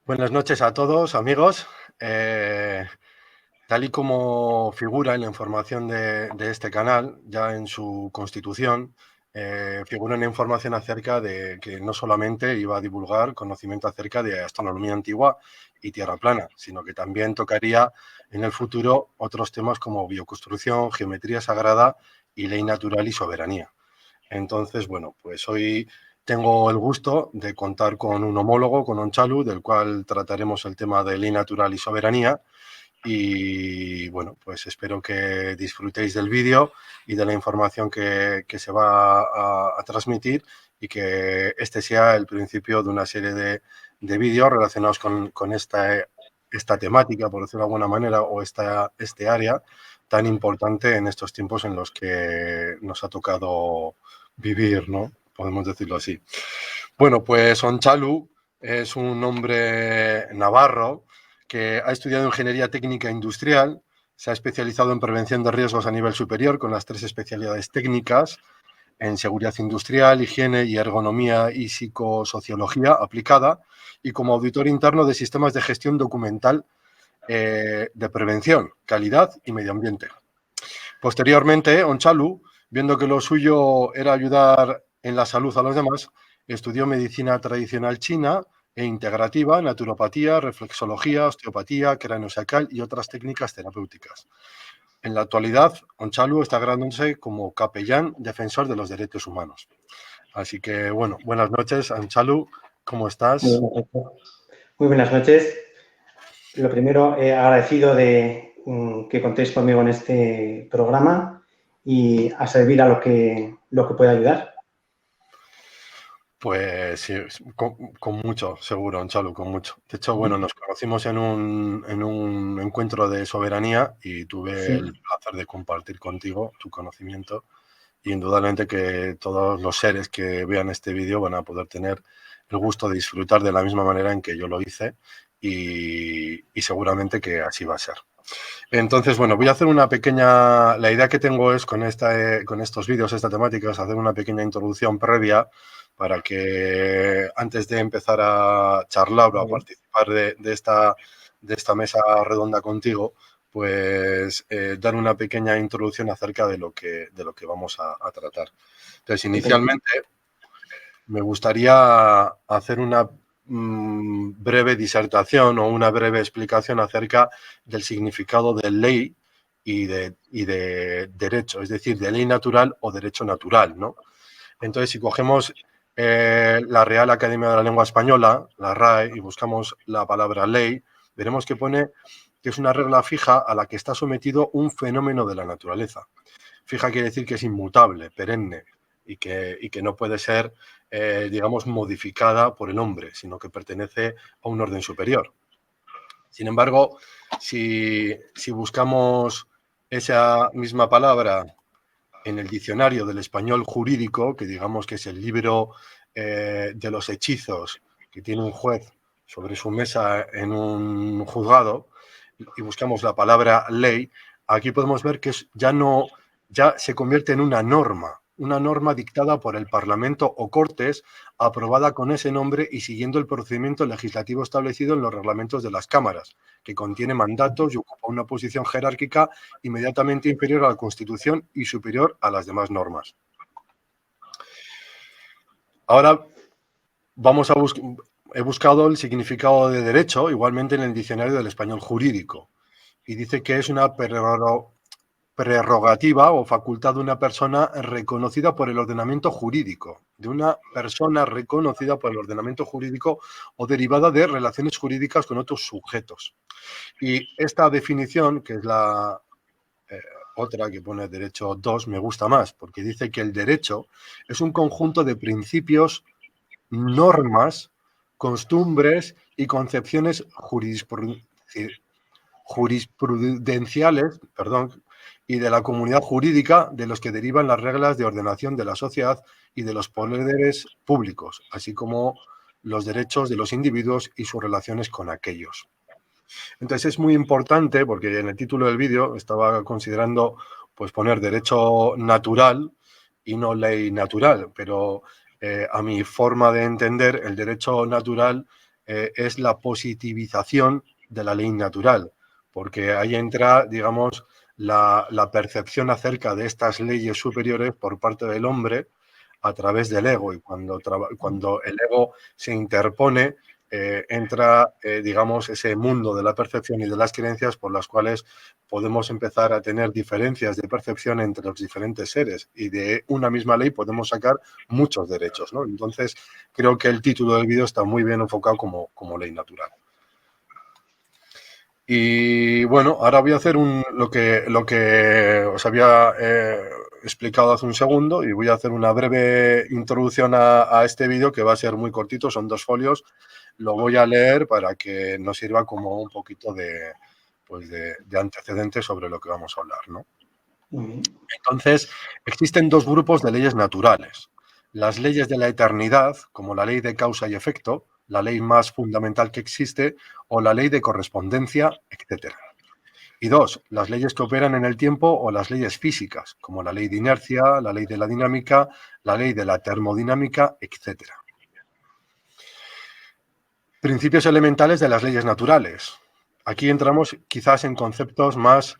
Buenas noches a todos, amigos. Tal y como figura en la información de este canal, ya en su constitución, figura una información acerca de que no solamente iba a divulgar conocimiento acerca de astronomía antigua y tierra plana, sino que también tocaría en el futuro otros temas como bioconstrucción, geometría sagrada y ley natural y soberanía. Entonces, bueno, pues hoy tengo el gusto de contar con un homólogo, con Onchalu, del cual trataremos el tema de ley natural y soberanía. Y bueno, pues espero que disfrutéis del vídeo y de la información que se va a transmitir, y que este sea el principio de una serie de vídeos relacionados con esta temática, por decirlo de alguna manera, o este área tan importante en estos tiempos en los que nos ha tocado vivir, ¿no? Podemos decirlo así. Bueno, pues Onchalu es un hombre navarro que ha estudiado Ingeniería Técnica Industrial, se ha especializado en prevención de riesgos a nivel superior con las 3 especialidades técnicas en seguridad industrial, higiene y ergonomía y psicosociología aplicada, y como auditor interno de sistemas de gestión documental de prevención, calidad y medio ambiente. Posteriormente, Onchalu, viendo que lo suyo era ayudar en la salud a los demás, estudió medicina tradicional china e integrativa, naturopatía, reflexología, osteopatía, craniosacral y otras técnicas terapéuticas. En la actualidad, Onchalu está graduándose como capellán defensor de los derechos humanos. Así que, bueno, buenas noches, Onchalu, ¿cómo estás? Muy buenas noches. Lo primero, agradecido de que contéis conmigo en este programa y a servir a lo que pueda ayudar. Pues sí, con mucho, seguro, Onchalu, con mucho. De hecho, bueno, nos conocimos en un encuentro de soberanía y tuve Sí. el placer de compartir contigo tu conocimiento, y indudablemente que todos los seres que vean este vídeo van a poder tener el gusto de disfrutar de la misma manera en que yo lo hice, y seguramente que así va a ser. Entonces, bueno, voy a hacer una pequeña... La idea que tengo es con estos vídeos, esta temática, es hacer una pequeña introducción previa para que antes de empezar a charlar o a participar de esta mesa redonda contigo, pues dar una pequeña introducción acerca de lo que vamos a tratar. Entonces, inicialmente, me gustaría hacer una breve disertación o una breve explicación acerca del significado de ley y de derecho, es decir, de ley natural o derecho natural, ¿no? Entonces, si cogemos la Real Academia de la Lengua Española, la RAE, y buscamos la palabra ley, veremos que pone que es una regla fija a la que está sometido un fenómeno de la naturaleza. Fija quiere decir que es inmutable, perenne, y que no puede ser, digamos, modificada por el hombre, sino que pertenece a un orden superior. Sin embargo, si buscamos esa misma palabra en el diccionario del español jurídico, que digamos que es el libro de los hechizos que tiene un juez sobre su mesa en un juzgado, y buscamos la palabra ley, aquí podemos ver que ya se convierte en una norma dictada por el Parlamento o Cortes, aprobada con ese nombre y siguiendo el procedimiento legislativo establecido en los reglamentos de las cámaras, que contiene mandatos y ocupa una posición jerárquica inmediatamente inferior a la Constitución y superior a las demás normas. Ahora he buscado el significado de derecho, igualmente en el diccionario del español jurídico, y dice que es una prerrogativa o facultad de una persona reconocida por el ordenamiento jurídico, o derivada de relaciones jurídicas con otros sujetos. Y esta definición, que es la otra que pone derecho 2, me gusta más, porque dice que el derecho es un conjunto de principios, normas, costumbres y concepciones jurisprudenciales, y de la comunidad jurídica, de los que derivan las reglas de ordenación de la sociedad y de los poderes públicos, así como los derechos de los individuos y sus relaciones con aquellos. Entonces es muy importante, porque en el título del vídeo estaba considerando pues poner derecho natural y no ley natural, pero a mi forma de entender, el derecho natural es la positivización de la ley natural, porque ahí entra, digamos, la percepción acerca de estas leyes superiores por parte del hombre a través del ego, y cuando el ego se interpone, entra, digamos, ese mundo de la percepción y de las creencias por las cuales podemos empezar a tener diferencias de percepción entre los diferentes seres, y de una misma ley podemos sacar muchos derechos, ¿no? Entonces, creo que el título del vídeo está muy bien enfocado como ley natural. Y bueno, ahora voy a hacer lo que os había explicado hace un segundo, y voy a hacer una breve introducción a este vídeo, que va a ser muy cortito, son 2 folios. Lo voy a leer para que nos sirva como un poquito de antecedentes sobre lo que vamos a hablar, ¿no? Entonces, existen 2 grupos de leyes naturales: las leyes de la eternidad, como la ley de causa y efecto, la ley más fundamental que existe, o la ley de correspondencia, etc. Y 2, las leyes que operan en el tiempo, o las leyes físicas, como la ley de inercia, la ley de la dinámica, la ley de la termodinámica, etc. Principios elementales de las leyes naturales. Aquí entramos quizás en conceptos más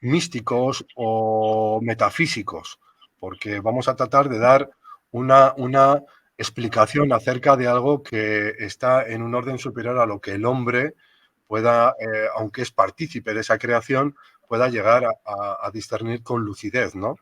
místicos o metafísicos, porque vamos a tratar de dar una explicación acerca de algo que está en un orden superior a lo que el hombre pueda, aunque es partícipe de esa creación, pueda llegar a discernir con lucidez, ¿no?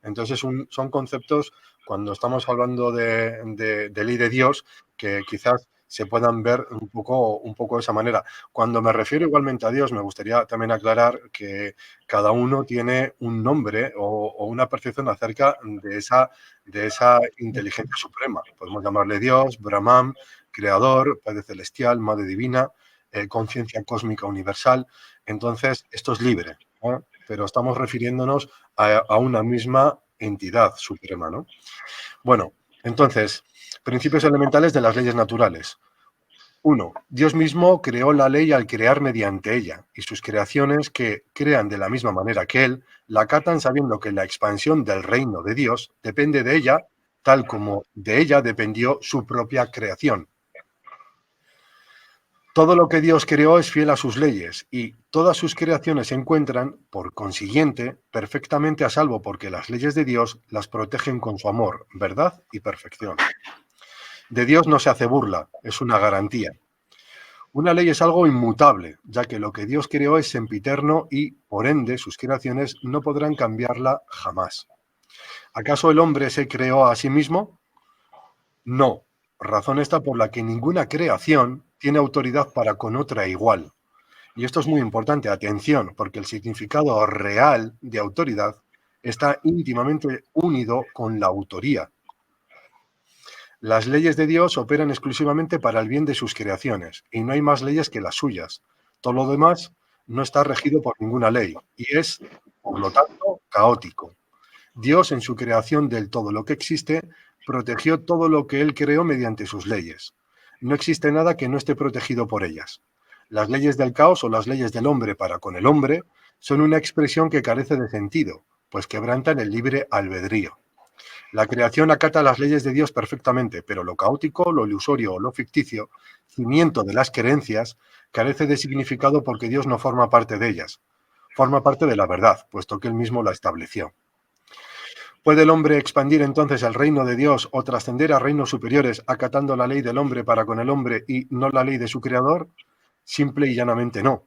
Entonces son conceptos, cuando estamos hablando de ley de Dios, que quizás se puedan ver un poco de esa manera. Cuando me refiero igualmente a Dios, me gustaría también aclarar que cada uno tiene un nombre o una percepción acerca de esa inteligencia suprema. Podemos llamarle Dios, Brahman, Creador, Padre Celestial, Madre Divina, conciencia cósmica universal. Entonces, esto es libre, ¿no? Pero estamos refiriéndonos a una misma entidad suprema, ¿no? Bueno, entonces, principios elementales de las leyes naturales. 1. Dios mismo creó la ley al crear mediante ella, y sus creaciones, que crean de la misma manera que Él, la acatan sabiendo que la expansión del reino de Dios depende de ella, tal como de ella dependió su propia creación. Todo lo que Dios creó es fiel a sus leyes, y todas sus creaciones se encuentran, por consiguiente, perfectamente a salvo, porque las leyes de Dios las protegen con su amor, verdad y perfección. De Dios no se hace burla, es una garantía. Una ley es algo inmutable, ya que lo que Dios creó es sempiterno y, por ende, sus creaciones no podrán cambiarla jamás. ¿Acaso el hombre se creó a sí mismo? No. Razón esta por la que ninguna creación tiene autoridad para con otra igual. Y esto es muy importante, atención, porque el significado real de autoridad está íntimamente unido con la autoría. Las leyes de Dios operan exclusivamente para el bien de sus creaciones, y no hay más leyes que las suyas. Todo lo demás no está regido por ninguna ley, y es, por lo tanto, caótico. Dios, en su creación del todo lo que existe, protegió todo lo que Él creó mediante sus leyes. No existe nada que no esté protegido por ellas. Las leyes del caos, o las leyes del hombre para con el hombre, son una expresión que carece de sentido, pues quebrantan el libre albedrío. La creación acata las leyes de Dios perfectamente, pero lo caótico, lo ilusorio o lo ficticio, cimiento de las creencias, carece de significado porque Dios no forma parte de ellas. Forma parte de la verdad, puesto que Él mismo la estableció. ¿Puede el hombre expandir entonces el reino de Dios o trascender a reinos superiores acatando la ley del hombre para con el hombre y no la ley de su creador? Simple y llanamente no.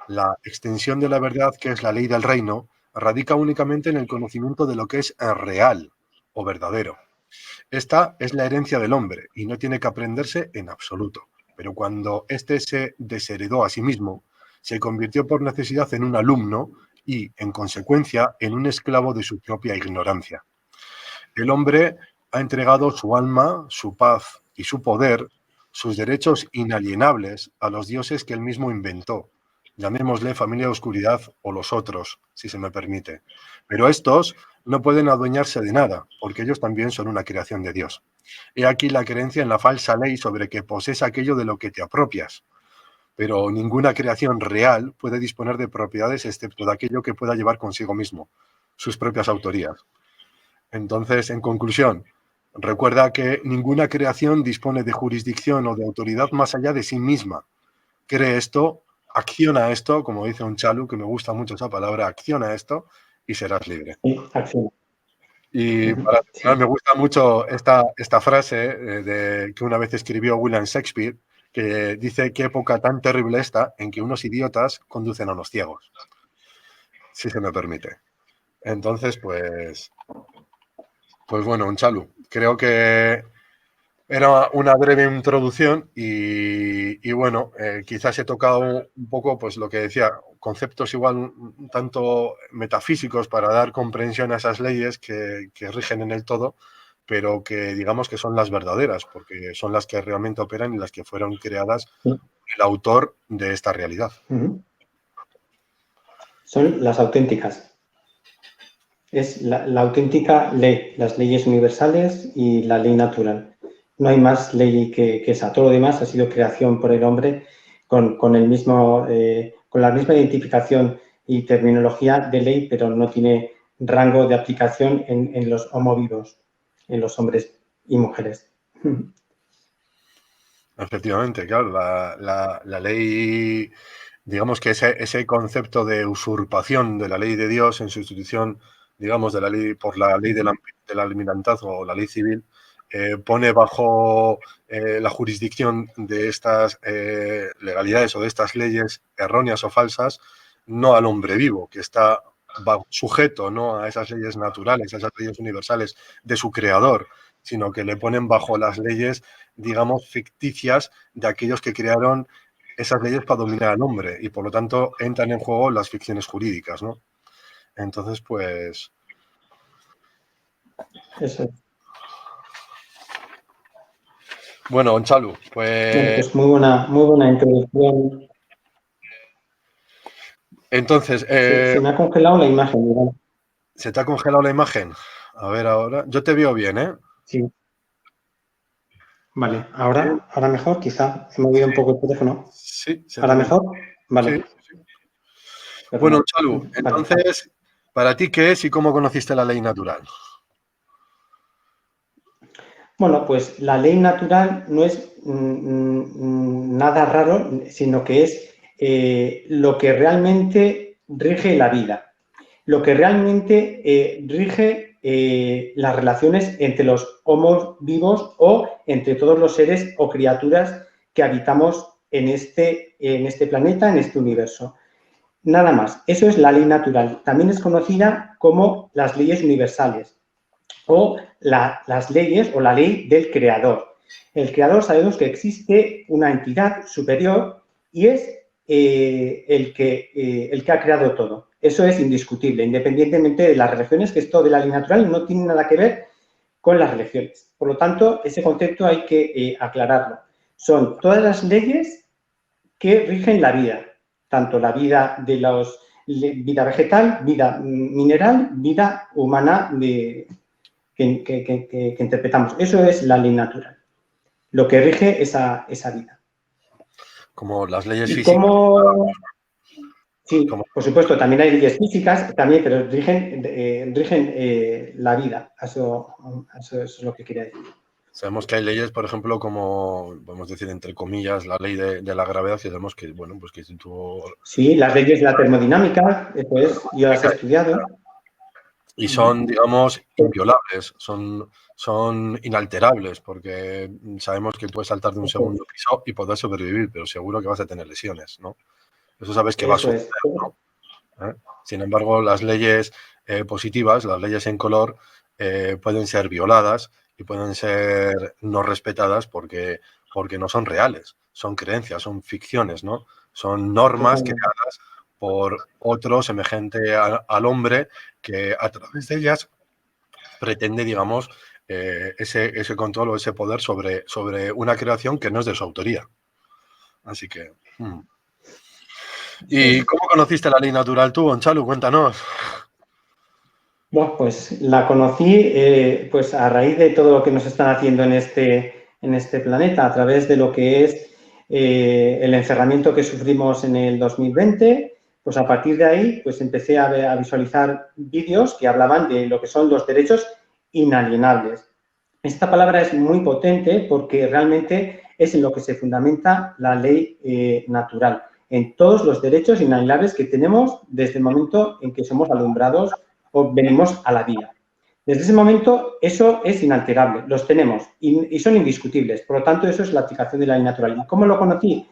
La extensión de la verdad, que es la ley del reino, radica únicamente en el conocimiento de lo que es real o verdadero. Esta es la herencia del hombre y no tiene que aprenderse en absoluto. Pero cuando éste se desheredó a sí mismo, se convirtió por necesidad en un alumno y, en consecuencia, en un esclavo de su propia ignorancia. El hombre ha entregado su alma, su paz y su poder, sus derechos inalienables, a los dioses que él mismo inventó. Llamémosle familia de oscuridad o los otros, si se me permite. Pero estos no pueden adueñarse de nada, porque ellos también son una creación de Dios. He aquí la creencia en la falsa ley sobre que posees aquello de lo que te apropias. Pero ninguna creación real puede disponer de propiedades excepto de aquello que pueda llevar consigo mismo, sus propias autorías. Entonces, en conclusión, Recuerda que ninguna creación dispone de jurisdicción o de autoridad más allá de sí misma. Cree esto, acciona esto, como dice un chalu, que me gusta mucho esa palabra, acciona esto y serás libre. Sí, acción. Y para terminar, me gusta mucho esta frase que una vez escribió William Shakespeare, que dice: qué época tan terrible esta en que unos idiotas conducen a unos ciegos. Si se me permite. Entonces, pues bueno, un chalu. Creo que era una breve introducción y bueno, quizás he tocado un poco, pues lo que decía, conceptos igual un tanto metafísicos para dar comprensión a esas leyes que rigen en el todo, pero que digamos que son las verdaderas, porque son las que realmente operan y las que fueron creadas por el autor de esta realidad. Son las auténticas. Es la auténtica ley, las leyes universales y la ley natural. No hay más ley que esa. Todo lo demás ha sido creación por el hombre con la misma identificación y terminología de ley, pero no tiene rango de aplicación en los homo vivos, en los hombres y mujeres. Efectivamente, claro, la ley, digamos que ese concepto de usurpación de la ley de Dios en sustitución, digamos, de la ley por la ley del almirantazgo o la ley civil, pone bajo la jurisdicción de estas legalidades o de estas leyes erróneas o falsas, no al hombre vivo, que está sujeto, ¿no?, a esas leyes naturales, a esas leyes universales de su creador, sino que le ponen bajo las leyes, digamos, ficticias de aquellos que crearon esas leyes para dominar al hombre y, por lo tanto, entran en juego las ficciones jurídicas, ¿no? Entonces, pues... Eso es. Bueno, Onchalu, pues... Bueno, pues muy buena introducción. Entonces... Se me ha congelado la imagen, ¿verdad? ¿Se te ha congelado la imagen? A ver ahora. Yo te veo bien, ¿eh? Sí. Vale, ahora mejor, quizá he movido un poco el teléfono. Sí. ¿Ahora mejor? Vale. Sí. Bueno, Chalu, Vale. entonces, ¿para ti qué es y cómo conociste la ley natural? Bueno, pues la ley natural no es nada raro, sino que es lo que realmente rige la vida, lo que realmente rige las relaciones entre los homos vivos o entre todos los seres o criaturas que habitamos en este planeta, en este universo. Nada más. Eso es la ley natural. También es conocida como las leyes universales o las leyes o la ley del creador. El creador, sabemos que existe una entidad superior y es el que ha creado todo. Eso es indiscutible, independientemente de las religiones, que esto de la ley natural no tiene nada que ver con las religiones. Por lo tanto, ese concepto hay que aclararlo. Son todas las leyes que rigen la vida, tanto la vida de vida vegetal, vida mineral, vida humana que interpretamos. Eso es la ley natural, lo que rige esa vida. Como las leyes ¿Y físicas. Sí, por supuesto, también hay leyes físicas, también, pero rigen la vida. Eso es lo que quería decir. Sabemos que hay leyes, por ejemplo, como, podemos decir, entre comillas, la ley de la gravedad, y sabemos que, bueno, pues que si tú... Sí, las leyes de la termodinámica, pues yo las he estudiado. Y son, digamos, inviolables, son inalterables, porque sabemos que puedes saltar de un segundo piso y poder sobrevivir, pero seguro que vas a tener lesiones, ¿no? Eso sabes que va a suceder, ¿no? Sin embargo, las leyes positivas, las leyes en color, pueden ser violadas y pueden ser no respetadas porque no son reales, son creencias, son ficciones, ¿no? Son normas creadas por otro semejante al hombre que a través de ellas pretende, digamos, ese control o ese poder sobre una creación que no es de su autoría. Así que... ¿Y cómo conociste la ley natural tú, Onchalu? Cuéntanos. Bueno, pues la conocí pues a raíz de todo lo que nos están haciendo en este planeta, a través de lo que es el encerramiento que sufrimos en el 2020. Pues a partir de ahí pues empecé a visualizar vídeos que hablaban de lo que son los derechos inalienables. esta palabra es muy potente porque realmente es en lo que se fundamenta la ley natural, en todos los derechos inalienables que tenemos desde el momento en que somos alumbrados o venimos a la vida. Desde ese momento, eso es inalterable, los tenemos y son indiscutibles. Por lo tanto, eso es la aplicación de la ley natural. ¿Y cómo lo conocí?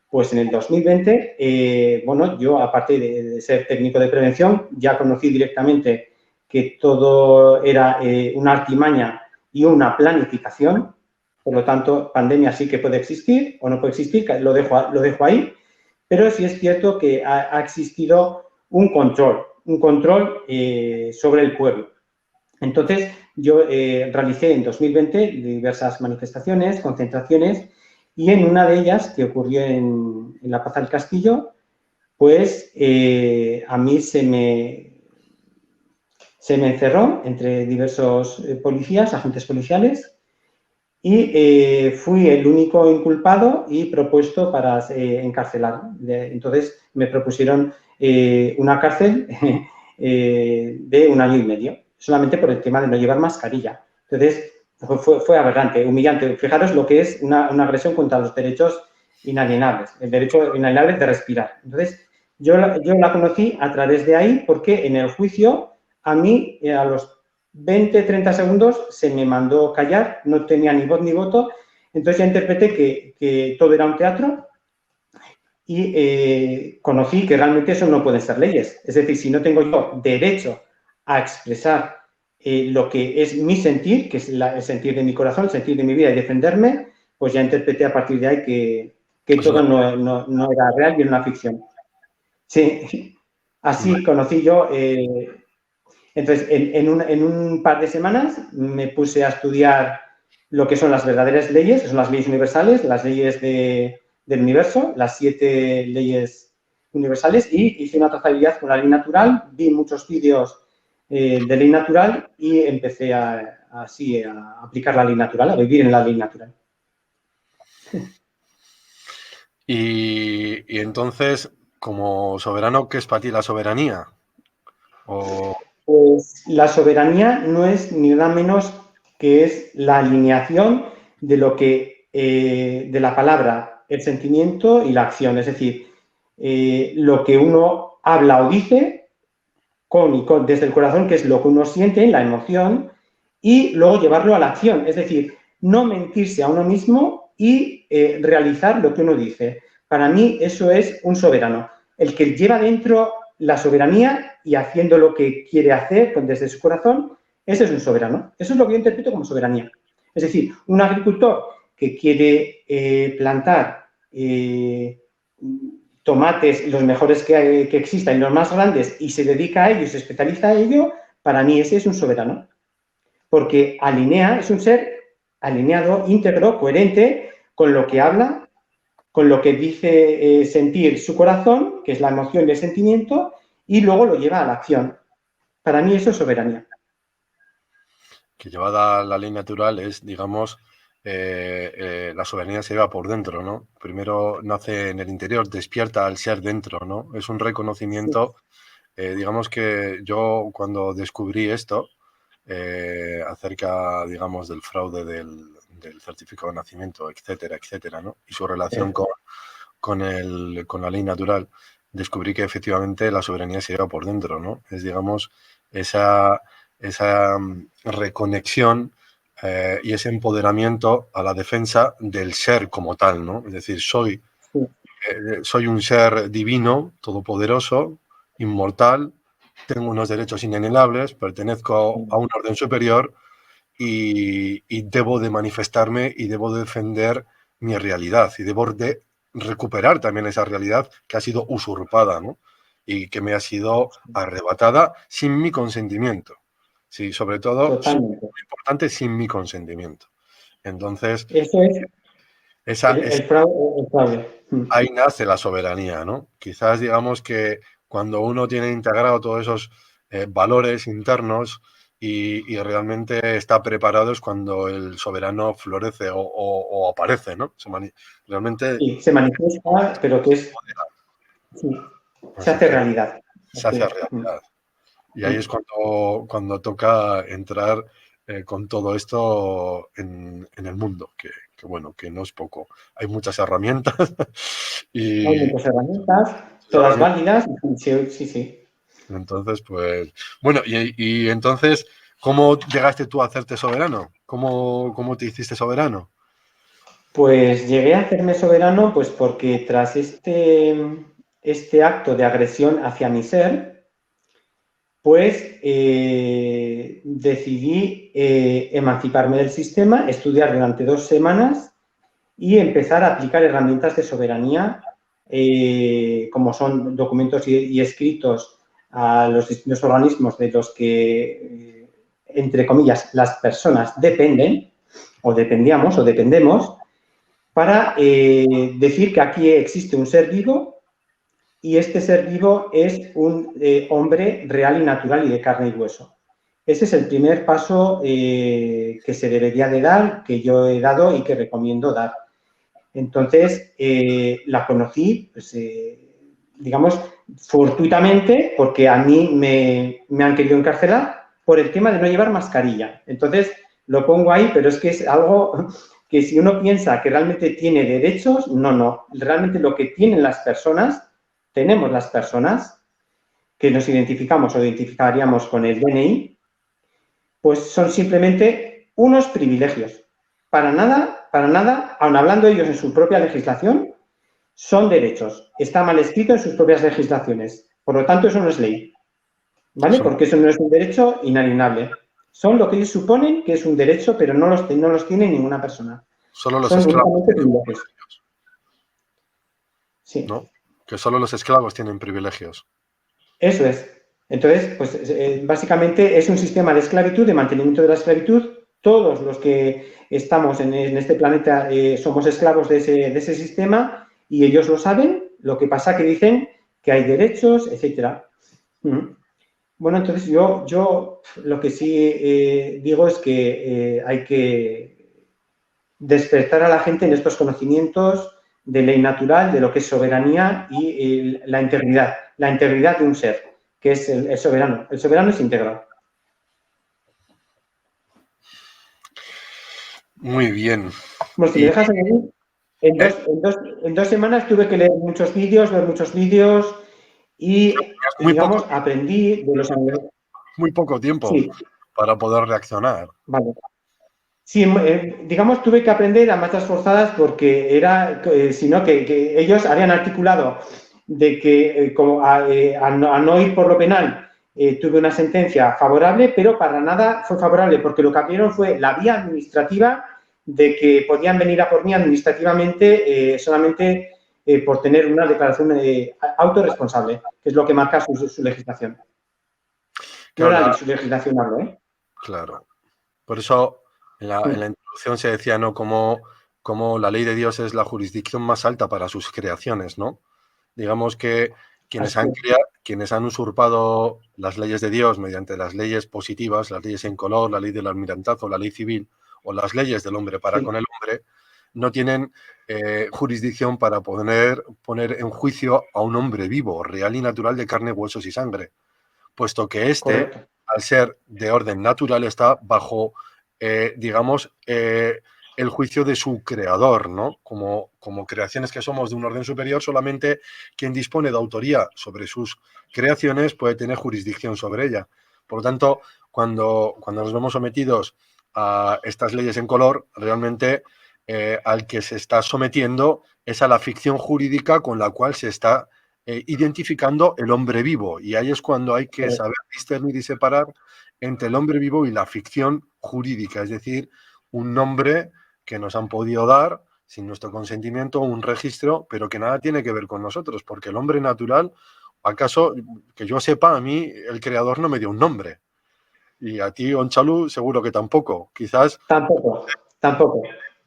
Pues en el 2020, bueno, yo aparte de ser técnico de prevención, ya conocí directamente que todo era una artimaña y una planificación. Por lo tanto, pandemia sí que puede existir o no puede existir, lo dejo ahí, pero sí es cierto que ha existido un control sobre el pueblo. Entonces, yo realicé en 2020 diversas manifestaciones, concentraciones, y en una de ellas, que ocurrió en la Plaza del Castillo, pues a mí se me encerró entre diversos policías, agentes policiales, y fui el único inculpado y propuesto para encarcelar. Entonces, me propusieron una cárcel de 1 año y medio, solamente por el tema de no llevar mascarilla. Entonces, fue aberrante, humillante. Fijaros lo que es una agresión contra los derechos inalienables, el derecho inalienable de respirar. Entonces, yo la conocí a través de ahí porque en el juicio a mí, a los 20, 30 segundos se me mandó callar, no tenía ni voz ni voto, entonces ya interpreté que todo era un teatro y conocí que realmente eso no pueden ser leyes. Es decir, si no tengo yo derecho a expresar lo que es mi sentir, que es el sentir de mi corazón, el sentir de mi vida y defenderme, pues ya interpreté a partir de ahí que Pues todo no era real y era una ficción. Sí, así conocí yo. Entonces, en un par de semanas me puse a estudiar lo que son las verdaderas leyes, que son las leyes universales, las leyes del universo, las 7 leyes universales, y hice una trazabilidad con la ley natural, vi muchos vídeos de ley natural y empecé así a aplicar la ley natural, a vivir en la ley natural. Y entonces, como soberano, ¿qué es para ti la soberanía? O... Pues la soberanía no es ni nada menos que es la alineación de lo que, de la palabra, el sentimiento y la acción. Es decir, lo que uno habla o dice desde el corazón, que es lo que uno siente, la emoción, y luego llevarlo a la acción. Es decir, no mentirse a uno mismo y realizar lo que uno dice. Para mí eso es un soberano. El que lleva dentro la soberanía y haciendo lo que quiere hacer desde su corazón, ese es un soberano. Eso es lo que yo interpreto como soberanía. Es decir, un agricultor que quiere plantar tomates, los mejores que existan y los más grandes, y se dedica a ello y se especializa a ello, para mí ese es un soberano. Porque es un ser alineado, íntegro, coherente con lo que habla, con lo que dice sentir su corazón, que es la emoción y el sentimiento, y luego lo lleva a la acción. Para mí eso es soberanía. Que llevada la ley natural es, digamos, la soberanía se lleva por dentro, ¿no? Primero nace en el interior, despierta al ser dentro, ¿no? Es un reconocimiento, digamos que yo cuando descubrí esto, acerca, digamos, del fraude del certificado de nacimiento, etcétera, etcétera, ¿no? Y su relación con la ley natural, descubrí que efectivamente la soberanía se lleva por dentro, ¿no? Es, digamos, esa reconexión y ese empoderamiento a la defensa del ser como tal, ¿no? Es decir, soy un ser divino, todopoderoso, inmortal, tengo unos derechos inalienables, pertenezco a un orden superior y debo de manifestarme y debo de defender mi realidad y debo de recuperar también esa realidad que ha sido usurpada, ¿no? Y que me ha sido arrebatada sin mi consentimiento. Sí, sobre todo, Totalmente. muy importante, sin mi consentimiento. Entonces, Eso es el fraude. ahí nace la soberanía, ¿no? Quizás digamos que cuando uno tiene integrado todos esos valores internos y realmente está preparado es cuando el soberano florece o aparece, ¿no? Realmente Sí, se manifiesta, pero que es... Sí, se así hace que realidad. se hace realidad. Y ahí es cuando toca entrar con todo esto en el mundo, bueno, que no es poco. Hay muchas herramientas Hay y muchas herramientas, muchas todas herramientas. válidas. Sí, sí, sí. Entonces, pues, bueno, y entonces, ¿cómo llegaste tú a hacerte soberano? ¿Cómo te hiciste soberano? Pues llegué a hacerme soberano pues porque tras este acto de agresión hacia mi ser, pues decidí emanciparme del sistema, estudiar durante 2 semanas y empezar a aplicar herramientas de soberanía, como son documentos y escritos a los distintos organismos de los que, entre comillas, las personas dependen, o dependíamos, o dependemos, para decir que aquí existe un ser vivo y este ser vivo es un hombre real y natural y de carne y hueso. Ese es el primer paso que se debería de dar, que yo he dado y que recomiendo dar. Entonces, la conocí, pues, digamos, fortuitamente, porque a mí me han querido encarcelar por el tema de no llevar mascarilla. Entonces, lo pongo ahí, pero es que es algo que si uno piensa que realmente tiene derechos, no, no. Realmente lo que tienen las personas, tenemos las personas que nos identificamos o identificaríamos con el DNI, pues son simplemente unos privilegios. Para nada, aun hablando ellos en su propia legislación, son derechos. Está mal escrito en sus propias legislaciones. Por lo tanto, eso no es ley, ¿vale? Son Porque eso no es un derecho inalienable. Son lo que ellos suponen que es un derecho, pero no los tiene ninguna persona. solo los Son esclavos únicamente tienen privilegios. privilegios, Sí, ¿no? Que solo los esclavos tienen privilegios. eso es. Entonces, pues básicamente es un sistema de esclavitud, de mantenimiento de la esclavitud. Todos los que estamos en este planeta somos esclavos de ese sistema y ellos lo saben. Lo que pasa que dicen que hay derechos, etcétera. Bueno, entonces yo lo que sí digo es que hay que despertar a la gente en estos conocimientos de ley natural, de lo que es soberanía y la integridad de un ser, que es el soberano. El soberano es íntegro. Muy bien. Bueno, si me Y dejas añadir, en ¿eh? en 2 semanas tuve que leer muchos vídeos, ver muchos vídeos y, Muy poco, digamos, aprendí de los... muy poco tiempo Sí, para poder reaccionar. vale. Sí, digamos, tuve que aprender a marchas forzadas porque era, sino que ellos habían articulado de que como a no ir por lo penal tuve una sentencia favorable, pero para nada fue favorable porque lo que abrieron fue la vía administrativa de que podían venir a por mí administrativamente solamente por tener una declaración autorresponsable, que es lo que marca su legislación. No Claro, era su legislación, hablo, ¿eh? claro. Por eso en la introducción se decía, ¿no? Como la ley de Dios es la jurisdicción más alta para sus creaciones, ¿no? Digamos que Así quienes han usurpado las leyes de Dios mediante las leyes positivas, las leyes en color, la ley del almirantazgo, la ley civil o las leyes del hombre para sí, con el hombre, no tienen jurisdicción para poner en juicio a un hombre vivo, real y natural de carne, huesos y sangre, puesto que éste, correcto. al ser de orden natural, está bajo, digamos, el juicio de su creador, ¿no? Como creaciones que somos de un orden superior, solamente quien dispone de autoría sobre sus creaciones puede tener jurisdicción sobre ella. Por lo tanto, cuando nos vemos sometidos a estas leyes en color, realmente al que se está sometiendo es a la ficción jurídica con la cual se está identificando el hombre vivo. Y ahí es cuando hay que Correcto. saber discernir y separar entre el hombre vivo y la ficción jurídica, es decir, un nombre que nos han podido dar sin nuestro consentimiento, un registro, pero que nada tiene que ver con nosotros, porque el hombre natural, acaso, que yo sepa, a mí el creador no me dio un nombre. Y a ti, Onchalu, seguro que tampoco. Quizás Tampoco, tampoco.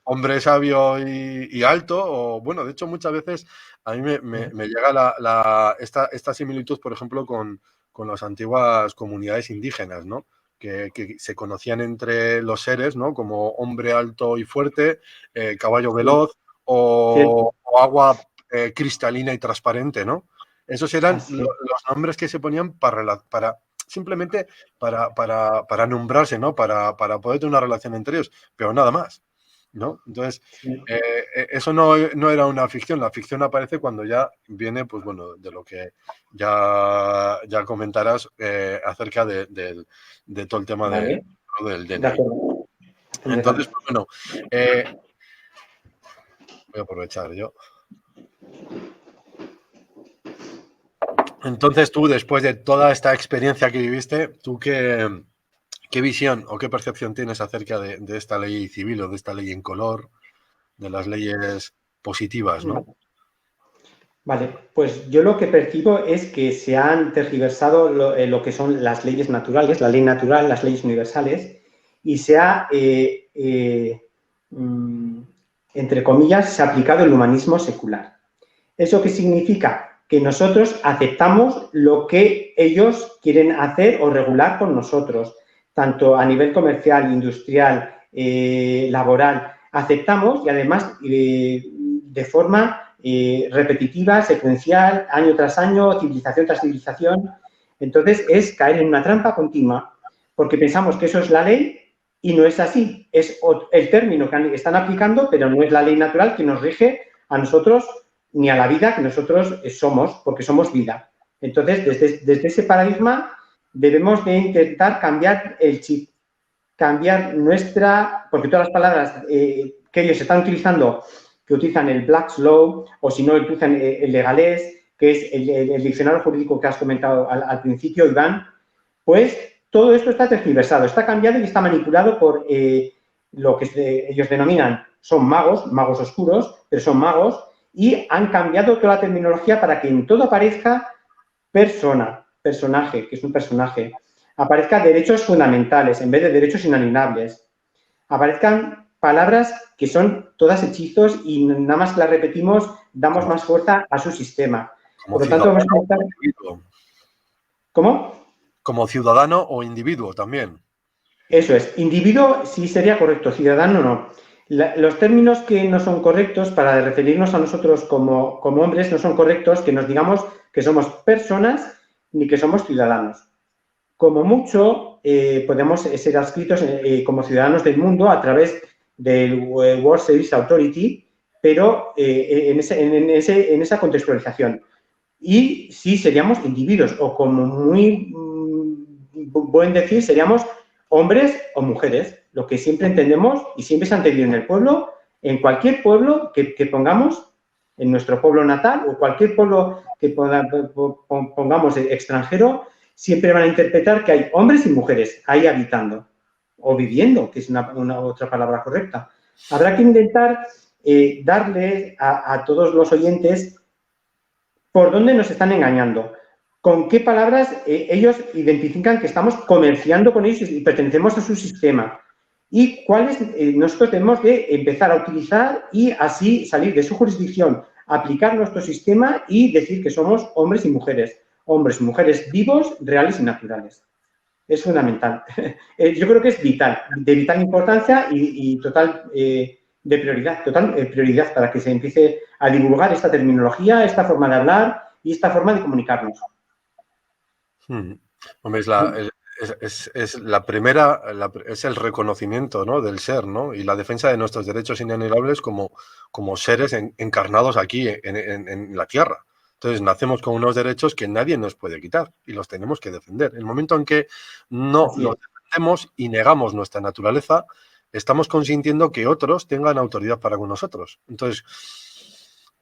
hombre sabio y alto, o bueno, de hecho muchas veces a mí me llega esta similitud, por ejemplo, con las antiguas comunidades indígenas, ¿no? Que se conocían entre los seres, ¿no? Como hombre alto y fuerte, caballo Sí, veloz cierto. o agua cristalina y transparente, ¿no? Esos eran Así es. los nombres que se ponían para simplemente para nombrarse, ¿no? Para poder tener una relación entre ellos, pero nada más, ¿no? Entonces, eso no era una ficción. La ficción aparece cuando ya viene, pues bueno, de lo que ya comentarás acerca de todo el tema Vale, del de DNI. acuerdo. Entonces, Empezamos. pues bueno, voy a aprovechar yo. Entonces tú, después de toda esta experiencia que viviste, ¿tú qué visión o qué percepción tienes acerca de esta ley civil o de esta ley en color, de las leyes positivas, ¿no? Vale, pues yo lo que percibo es que se han tergiversado lo que son las leyes naturales, la ley natural, las leyes universales, y se ha, entre comillas, se ha aplicado el humanismo secular. ¿Eso qué significa? Que nosotros aceptamos lo que ellos quieren hacer o regular con nosotros, tanto a nivel comercial, industrial, laboral. Aceptamos y además de forma repetitiva, secuencial, año tras año, civilización tras civilización. Entonces es caer en una trampa continua, porque pensamos que eso es la ley y no es así. Es el término que están aplicando, pero no es la ley natural que nos rige a nosotros ni a la vida que nosotros somos, porque somos vida. Entonces, desde ese paradigma debemos de intentar cambiar el chip, cambiar porque todas las palabras que ellos están utilizando, que utilizan el Black's Law, o si no, utilizan el legalés, que es el diccionario jurídico que has comentado al principio, Iván, pues todo esto está tergiversado, está cambiado y está manipulado por lo que ellos denominan, son magos, magos oscuros, pero son magos, y han cambiado toda la terminología para que en todo aparezca personaje, que es un personaje, aparezca derechos fundamentales en vez de derechos inalienables, aparezcan palabras que son todas hechizos y nada más que las repetimos, damos más fuerza a su sistema. Como Por lo tanto, vamos a comentar... ¿Cómo? Como ciudadano o individuo también. Eso es. Individuo sí sería correcto, ciudadano no. Los términos que no son correctos para referirnos a nosotros como hombres no son correctos que nos digamos que somos personas ni que somos ciudadanos. Como mucho, podemos ser adscritos como ciudadanos del mundo a través del World Service Authority, pero en esa contextualización. Y sí seríamos individuos, o como muy buen decir, seríamos hombres o mujeres, lo que siempre entendemos y siempre se ha entendido en el pueblo, en cualquier pueblo que pongamos, en nuestro pueblo natal o cualquier pueblo que pongamos extranjero, siempre van a interpretar que hay hombres y mujeres ahí habitando o viviendo, que es una otra palabra correcta. Habrá que intentar darle a todos los oyentes por dónde nos están engañando, con qué palabras ellos identifican que estamos comerciando con ellos y pertenecemos a su sistema y cuáles nosotros tenemos que empezar a utilizar y así salir de su jurisdicción, aplicar nuestro sistema y decir que somos hombres y mujeres vivos, reales y naturales. Es fundamental. Yo creo que es vital, de vital importancia y total de prioridad, prioridad para que se empiece a divulgar esta terminología, esta forma de hablar y esta forma de comunicarnos. Hombre, es la primera, es el reconocimiento, ¿no?, del ser, ¿no?, y la defensa de nuestros derechos inalienables como seres encarnados aquí en la Tierra. Entonces, nacemos con unos derechos que nadie nos puede quitar y los tenemos que defender. El momento en que no los defendemos y negamos nuestra naturaleza, estamos consintiendo que otros tengan autoridad para con nosotros. Entonces,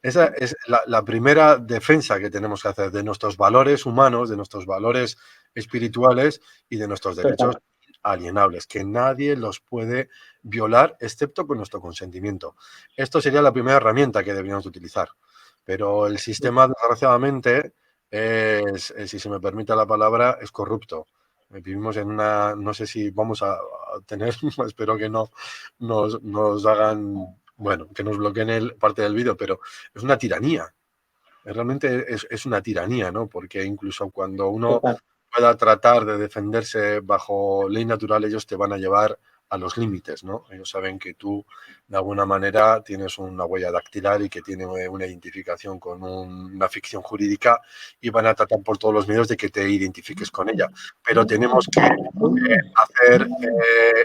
esa es la primera defensa que tenemos que hacer de nuestros valores humanos, de nuestros valores espirituales y de nuestros derechos alienables, que nadie los puede violar excepto con nuestro consentimiento. Esto sería la primera herramienta que deberíamos utilizar. Pero el sistema, desgraciadamente, si se me permite la palabra, es corrupto. Vivimos en una... No sé si vamos a tener, espero que no nos hagan... Bueno, que nos bloqueen parte del vídeo, pero es una tiranía. Realmente es una tiranía, ¿no? Porque incluso cuando uno pueda tratar de defenderse bajo ley natural, ellos te van a llevar a los límites, ¿no? Ellos saben que tú, de alguna manera, tienes una huella dactilar y que tiene una identificación con una ficción jurídica y van a tratar por todos los medios de que te identifiques con ella. Pero tenemos que hacer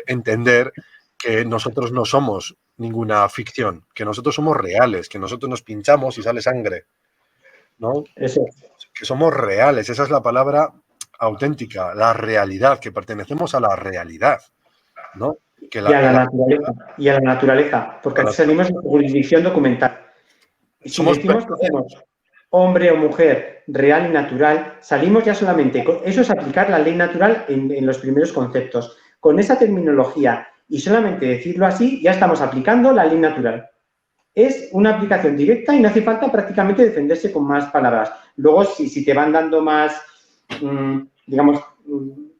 entender que nosotros no somos ninguna ficción, que nosotros somos reales, que nosotros nos pinchamos y sale sangre, ¿no? Eso. Que somos reales, esa es la palabra auténtica, la realidad, que pertenecemos a la realidad, ¿no? Que Y a la naturaleza, y a la naturaleza, porque aquí salimos de jurisdicción documental. Y si decimos que somos hombre o mujer, real y natural, salimos ya solamente, eso es aplicar la ley natural en los primeros conceptos. Con esa terminología y solamente decirlo así, ya estamos aplicando la ley natural. Es una aplicación directa y no hace falta prácticamente defenderse con más palabras. Luego, si te van dando más, digamos,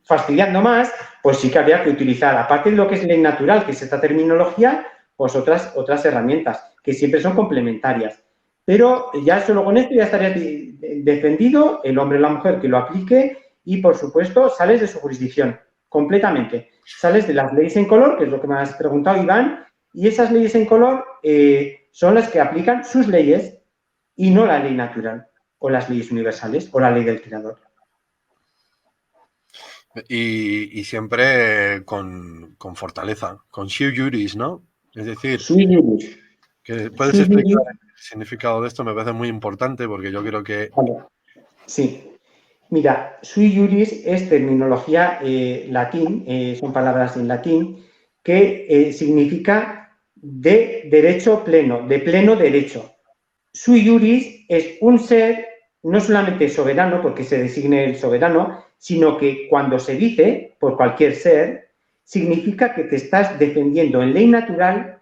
fastidiando más, pues sí que habría que utilizar, aparte de lo que es ley natural, que es esta terminología, pues otras herramientas, que siempre son complementarias. Pero ya solo con esto ya estaría defendido el hombre o la mujer que lo aplique y, por supuesto, sales de su jurisdicción completamente. Sales de las leyes en color, que es lo que me has preguntado, Iván, y esas leyes en color son las que aplican sus leyes y no la ley natural o las leyes universales o la ley del creador. Y siempre con fortaleza, con sui juris, ¿no? Es decir, sui juris. Que puedes explicar el significado de esto, me parece muy importante porque yo creo que... Vale. Sí. Mira, sui juris es terminología latín, son palabras en latín, que significa de derecho pleno, de pleno derecho. Sui juris es un ser no solamente soberano, porque se designe el soberano, sino que cuando se dice por cualquier ser, significa que te estás defendiendo en ley natural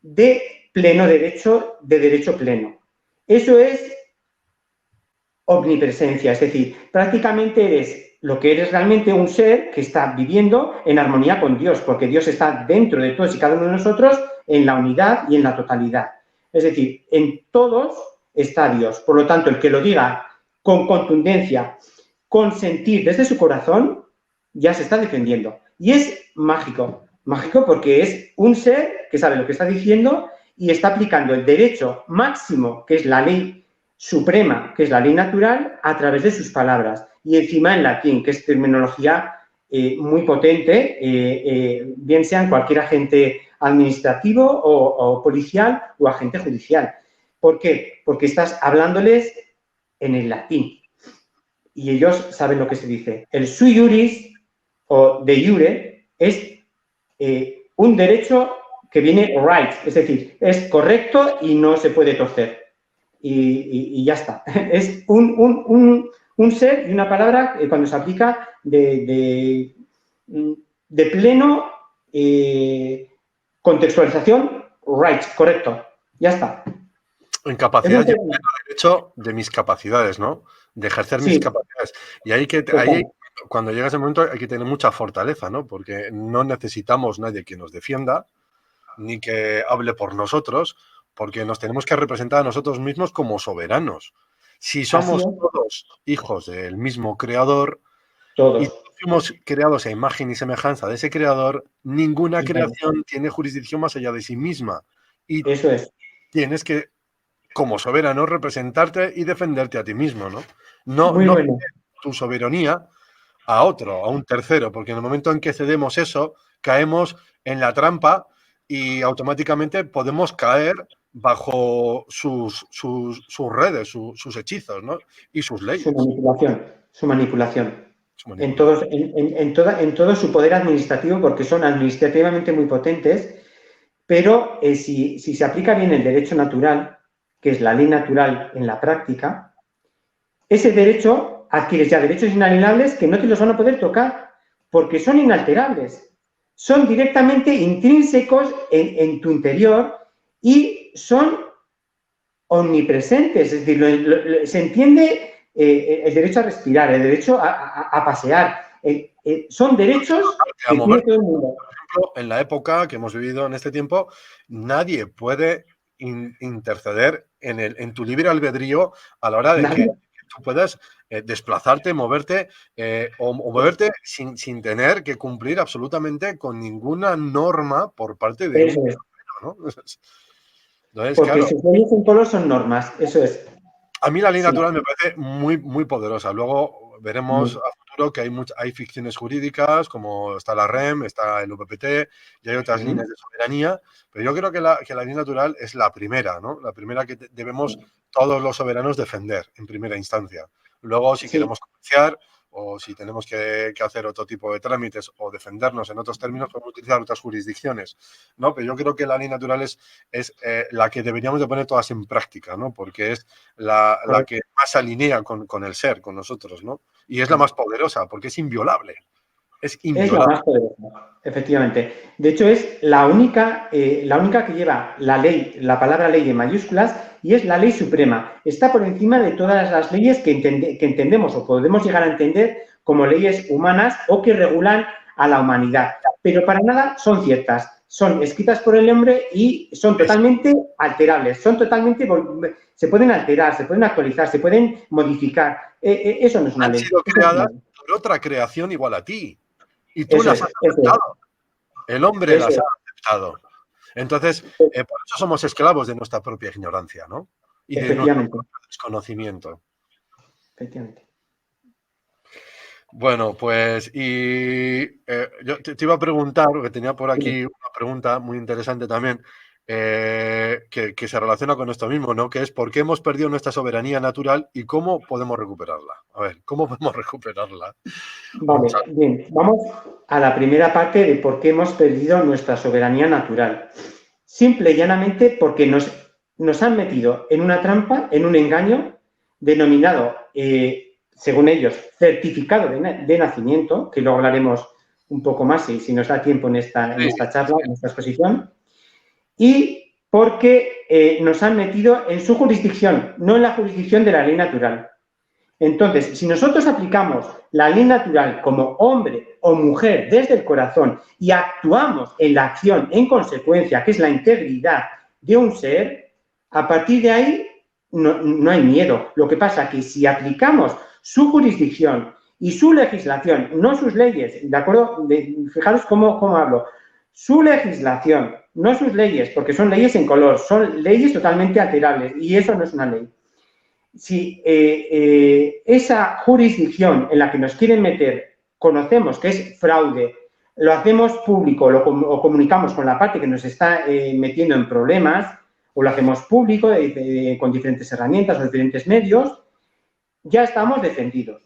de pleno derecho, de derecho pleno. Eso es omnipresencia, es decir, prácticamente eres lo que eres realmente un ser que está viviendo en armonía con Dios, porque Dios está dentro de todos y cada uno de nosotros en la unidad y en la totalidad. Es decir, en todos está Dios. Por lo tanto, el que lo diga con contundencia, con sentir desde su corazón, ya se está defendiendo. Y es mágico, mágico porque es un ser que sabe lo que está diciendo y está aplicando el derecho máximo, que es la ley suprema, que es la ley natural, a través de sus palabras. Y encima en latín, que es terminología muy potente, bien sean cualquier agente administrativo o policial o agente judicial. ¿Por qué? Porque estás hablándoles en el latín y ellos saben lo que se dice. El sui juris o de jure es un derecho que viene right, es decir, es correcto y no se puede torcer. Y ya está. Es un ser y una palabra cuando se aplica de pleno contextualización, right, correcto. Ya está. En capacidad yo tengo derecho de mis capacidades, ¿no? De ejercer mis capacidades. Y ahí cuando llega ese momento hay que tener mucha fortaleza, ¿no? Porque no necesitamos nadie que nos defienda ni que hable por nosotros, porque nos tenemos que representar a nosotros mismos como soberanos. Si somos todos hijos del mismo creador y fuimos creados a imagen y semejanza de ese creador, ninguna creación tiene jurisdicción más allá de sí misma. Y eso es. Tienes que, como soberano, representarte y defenderte a ti mismo, ¿no? Muy No bueno. tu soberanía a otro, a un tercero, porque en el momento en que cedemos eso, caemos en la trampa y automáticamente podemos caer bajo sus redes, sus hechizos, ¿no? Y sus leyes. Su manipulación. En todo su poder administrativo, porque son administrativamente muy potentes, pero si se aplica bien el derecho natural, que es la ley natural en la práctica, ese derecho adquieres ya derechos inalienables que no te los van a poder tocar, porque son inalterables. Son directamente intrínsecos en tu interior y son omnipresentes. Es decir, se entiende el derecho a respirar, el derecho a pasear. Son derechos que tiene todo el mundo. Por ejemplo, en la época que hemos vivido en este tiempo, nadie puede interceder en tu libre albedrío a la hora de que tú puedas desplazarte, moverte o moverte sin tener que cumplir absolutamente con ninguna norma por parte de Eso un es. ¿no? Entonces, Porque claro, sus leyes en color son normas, eso es. a mí la ley Sí. natural me parece muy, muy poderosa. Luego veremos a futuro que hay ficciones jurídicas, como está la REM, está el UPPT, y hay otras líneas de soberanía, pero yo creo que la ley natural es la primera, ¿no? La primera que debemos todos los soberanos defender en primera instancia. Luego, si queremos comerciar o si tenemos que hacer otro tipo de trámites o defendernos en otros términos, podemos utilizar otras jurisdicciones, ¿no? Pero yo creo que la ley natural es la que deberíamos de poner todas en práctica, ¿no? Porque es la que más se alinea con el ser, con nosotros, ¿no? Y es la más poderosa, porque es inviolable. Es inviolable. Es la más poderosa, efectivamente. De hecho, es la única que lleva la ley, la palabra ley en mayúsculas, y es la ley suprema. Está por encima de todas las leyes que entendemos o podemos llegar a entender como leyes humanas o que regulan a la humanidad. Pero para nada son ciertas. Son escritas por el hombre y son totalmente alterables. Se pueden alterar, se pueden actualizar, se pueden modificar. Eso no es una ley. Han sido creadas por otra creación igual a ti. Y tú las has Eso aceptado. El hombre Eso las ha aceptado. Entonces, por eso somos esclavos de nuestra propia ignorancia, ¿no? Y de nuestro desconocimiento. Efectivamente. Bueno, pues, yo te iba a preguntar, porque tenía por aquí una pregunta muy interesante también, que se relaciona con esto mismo, ¿no? Que es ¿por qué hemos perdido nuestra soberanía natural y cómo podemos recuperarla? A ver, ¿cómo podemos recuperarla? Vale, bien, vamos a la primera parte de por qué hemos perdido nuestra soberanía natural. Simple y llanamente porque nos han metido en una trampa, en un engaño, denominado, según ellos, certificado de nacimiento, que luego hablaremos un poco más si nos da tiempo en esta charla, en esta exposición, y porque nos han metido en su jurisdicción, no en la jurisdicción de la ley natural. Entonces, si nosotros aplicamos la ley natural como hombre o mujer desde el corazón y actuamos en la acción en consecuencia, que es la integridad de un ser, a partir de ahí no hay miedo. Lo que pasa es que si aplicamos su jurisdicción y su legislación, no sus leyes, ¿de acuerdo? Fijaros cómo hablo. Su legislación, no sus leyes, porque son leyes en color, son leyes totalmente alterables y eso no es una ley. Si esa jurisdicción en la que nos quieren meter conocemos que es fraude, lo hacemos público o comunicamos con la parte que nos está metiendo en problemas, o lo hacemos público con diferentes herramientas o diferentes medios, ya estamos defendidos.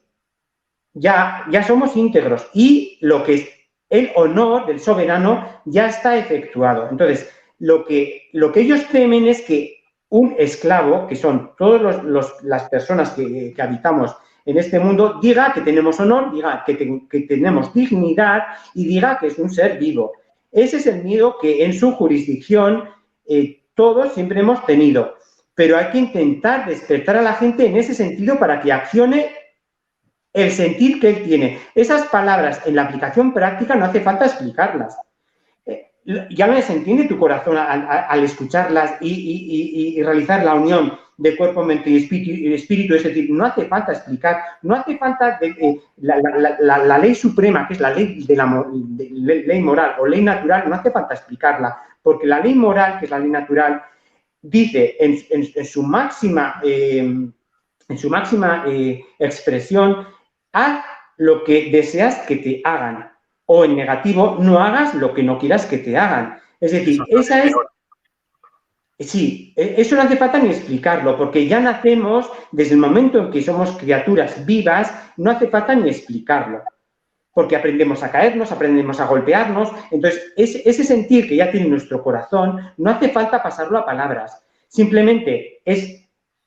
Ya somos íntegros y lo que es el honor del soberano ya está efectuado. Entonces, lo que ellos temen es que un esclavo, que son todas las personas que habitamos en este mundo, diga que tenemos honor, diga que tenemos dignidad y diga que es un ser vivo. Ese es el miedo que en su jurisdicción todos siempre hemos tenido. Pero hay que intentar despertar a la gente en ese sentido para que accione el sentir que él tiene. Esas palabras en la aplicación práctica no hace falta explicarlas. Ya les entiende tu corazón al escucharlas y realizar la unión de cuerpo, mente y espíritu. Es decir, no hace falta explicar, no hace falta la ley suprema, que es la ley ley moral o ley natural, no hace falta explicarla, porque la ley moral, que es la ley natural, dice en su máxima expresión, haz lo que deseas que te hagan. O en negativo, no hagas lo que no quieras que te hagan. Es decir, esa es... Sí, eso no hace falta ni explicarlo, porque ya nacemos, desde el momento en que somos criaturas vivas, no hace falta ni explicarlo. Porque aprendemos a caernos, aprendemos a golpearnos. Entonces, ese sentir que ya tiene nuestro corazón, no hace falta pasarlo a palabras. Simplemente es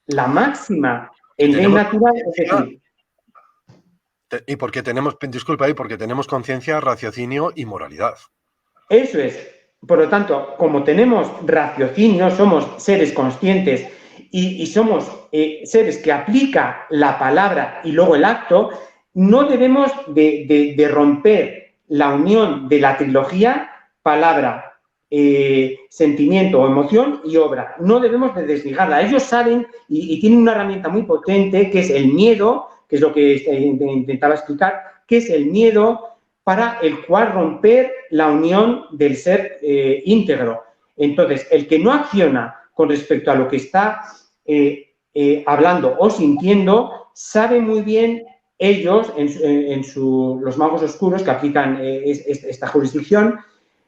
la máxima en ley natural, es decir... Y porque tenemos, disculpa, porque tenemos conciencia, raciocinio y moralidad. Eso es. Por lo tanto, como tenemos raciocinio, somos seres conscientes y somos seres que aplica la palabra y luego el acto, no debemos de romper la unión de la trilogía palabra, sentimiento o emoción y obra. No debemos de desligarla. Ellos saben y tienen una herramienta muy potente que es el miedo, que es lo que intentaba explicar, que es el miedo para el cual romper la unión del ser íntegro. Entonces, el que no acciona con respecto a lo que está hablando o sintiendo, sabe muy bien ellos, los magos oscuros que aplican esta jurisdicción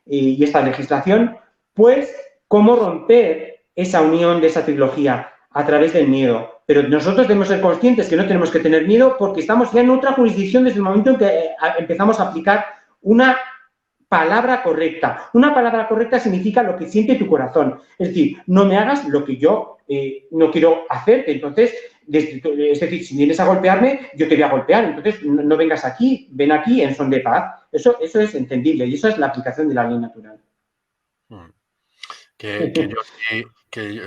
y esta legislación, pues cómo romper esa unión de esa trilogía a través del miedo. Pero nosotros debemos ser conscientes que no tenemos que tener miedo porque estamos ya en otra jurisdicción desde el momento en que empezamos a aplicar una palabra correcta. Una palabra correcta significa lo que siente tu corazón. Es decir, no me hagas lo que yo no quiero hacer. Entonces, es decir, si vienes a golpearme, yo te voy a golpear. Entonces, no vengas aquí, ven aquí en son de paz. Eso es entendible y eso es la aplicación de la ley natural.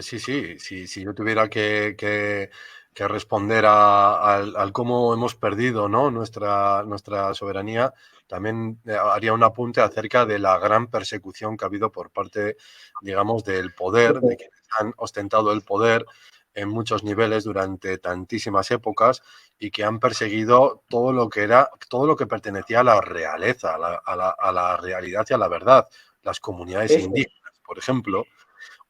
Si yo tuviera que responder al cómo hemos perdido, ¿no?, nuestra soberanía, también haría un apunte acerca de la gran persecución que ha habido por parte, digamos, del poder, de quienes han ostentado el poder en muchos niveles durante tantísimas épocas y que han perseguido todo lo que pertenecía a la realeza, a la realidad y a la verdad, las comunidades indígenas, por ejemplo,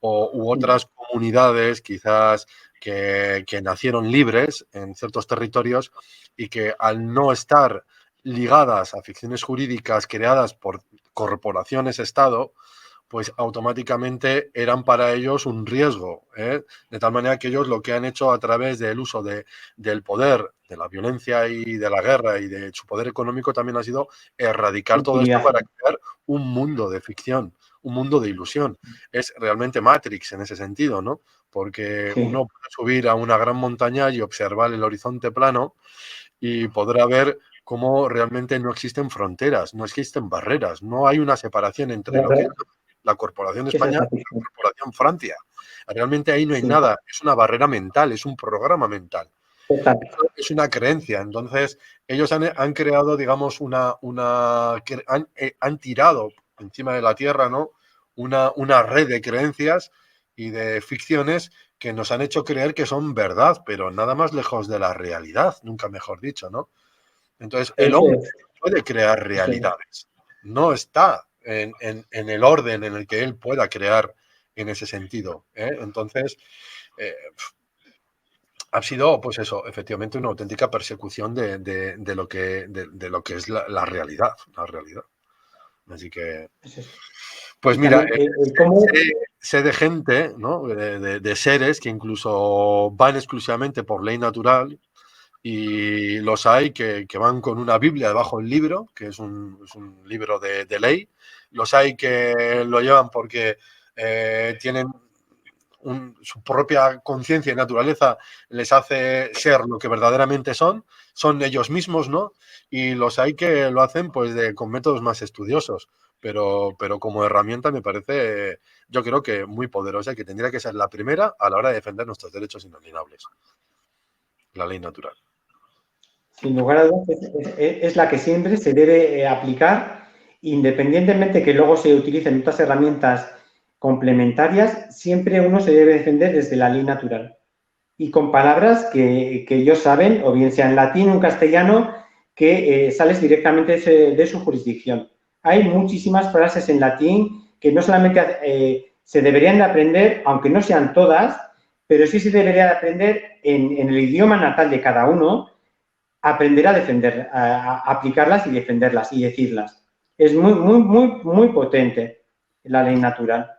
u otras comunidades quizás que nacieron libres en ciertos territorios y que al no estar ligadas a ficciones jurídicas creadas por corporaciones Estado, pues automáticamente eran para ellos un riesgo, ¿eh? De tal manera que ellos lo que han hecho a través del uso del poder, de la violencia y de la guerra y de su poder económico también ha sido erradicar todo esto para crear un mundo de ficción, un mundo de ilusión. Es realmente Matrix en ese sentido, ¿no? Porque uno puede subir a una gran montaña y observar el horizonte plano y podrá ver cómo realmente no existen fronteras, no existen barreras, no hay una separación entre lo que es la Corporación España y la Corporación Francia. Realmente ahí no hay nada, es una barrera mental, es un programa mental. Es una creencia. Entonces, ellos han creado, digamos, han tirado encima de la Tierra, ¿no?, una red de creencias y de ficciones que nos han hecho creer que son verdad, pero nada más lejos de la realidad, nunca mejor dicho, ¿no? Entonces, el hombre puede crear realidades, no está en el orden en el que él pueda crear en ese sentido, ¿eh? Entonces, ha sido, pues eso, efectivamente una auténtica persecución de lo que es la realidad, Así que, pues mira, sé de gente, ¿no?, de seres que incluso van exclusivamente por ley natural, y los hay que van con una Biblia debajo del libro, que es un libro de ley. Los hay que lo llevan porque tienen su propia conciencia y naturaleza les hace ser lo que verdaderamente son ellos mismos, ¿no? Y los hay que lo hacen pues con métodos más estudiosos, pero como herramienta me parece, yo creo que muy poderosa y que tendría que ser la primera a la hora de defender nuestros derechos inalienables. La ley natural. Sin lugar a dudas, es la que siempre se debe aplicar, independientemente que luego se utilicen otras herramientas complementarias, siempre uno se debe defender desde la ley natural. Y con palabras que ellos saben, o bien sea en latín o en castellano, que sales directamente de su jurisdicción. Hay muchísimas frases en latín que no solamente se deberían de aprender, aunque no sean todas, pero sí se debería de aprender en el idioma natal de cada uno, aprender a defender, a aplicarlas y defenderlas y decirlas. Es muy potente la ley natural.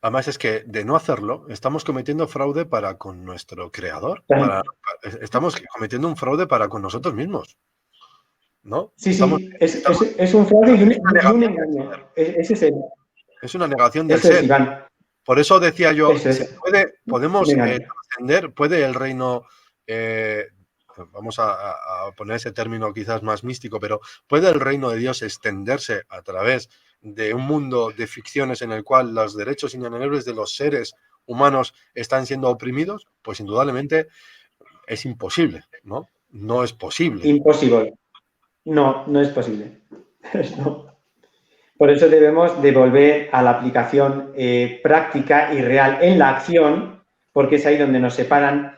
Además es que de no hacerlo, estamos cometiendo fraude para con nuestro creador. Estamos cometiendo un fraude para con nosotros mismos, ¿no? Sí, es un fraude y un engaño. Es una negación del ser. Por eso decía yo, podemos trascender, puede el reino, vamos a poner ese término quizás más místico, pero ¿puede el reino de Dios extenderse a través de un mundo de ficciones en el cual los derechos inalienables de los seres humanos están siendo oprimidos? Pues indudablemente es imposible, ¿no? No es posible. Imposible. No es posible. No. Por eso debemos de volver a la aplicación práctica y real en la acción, porque es ahí donde nos separan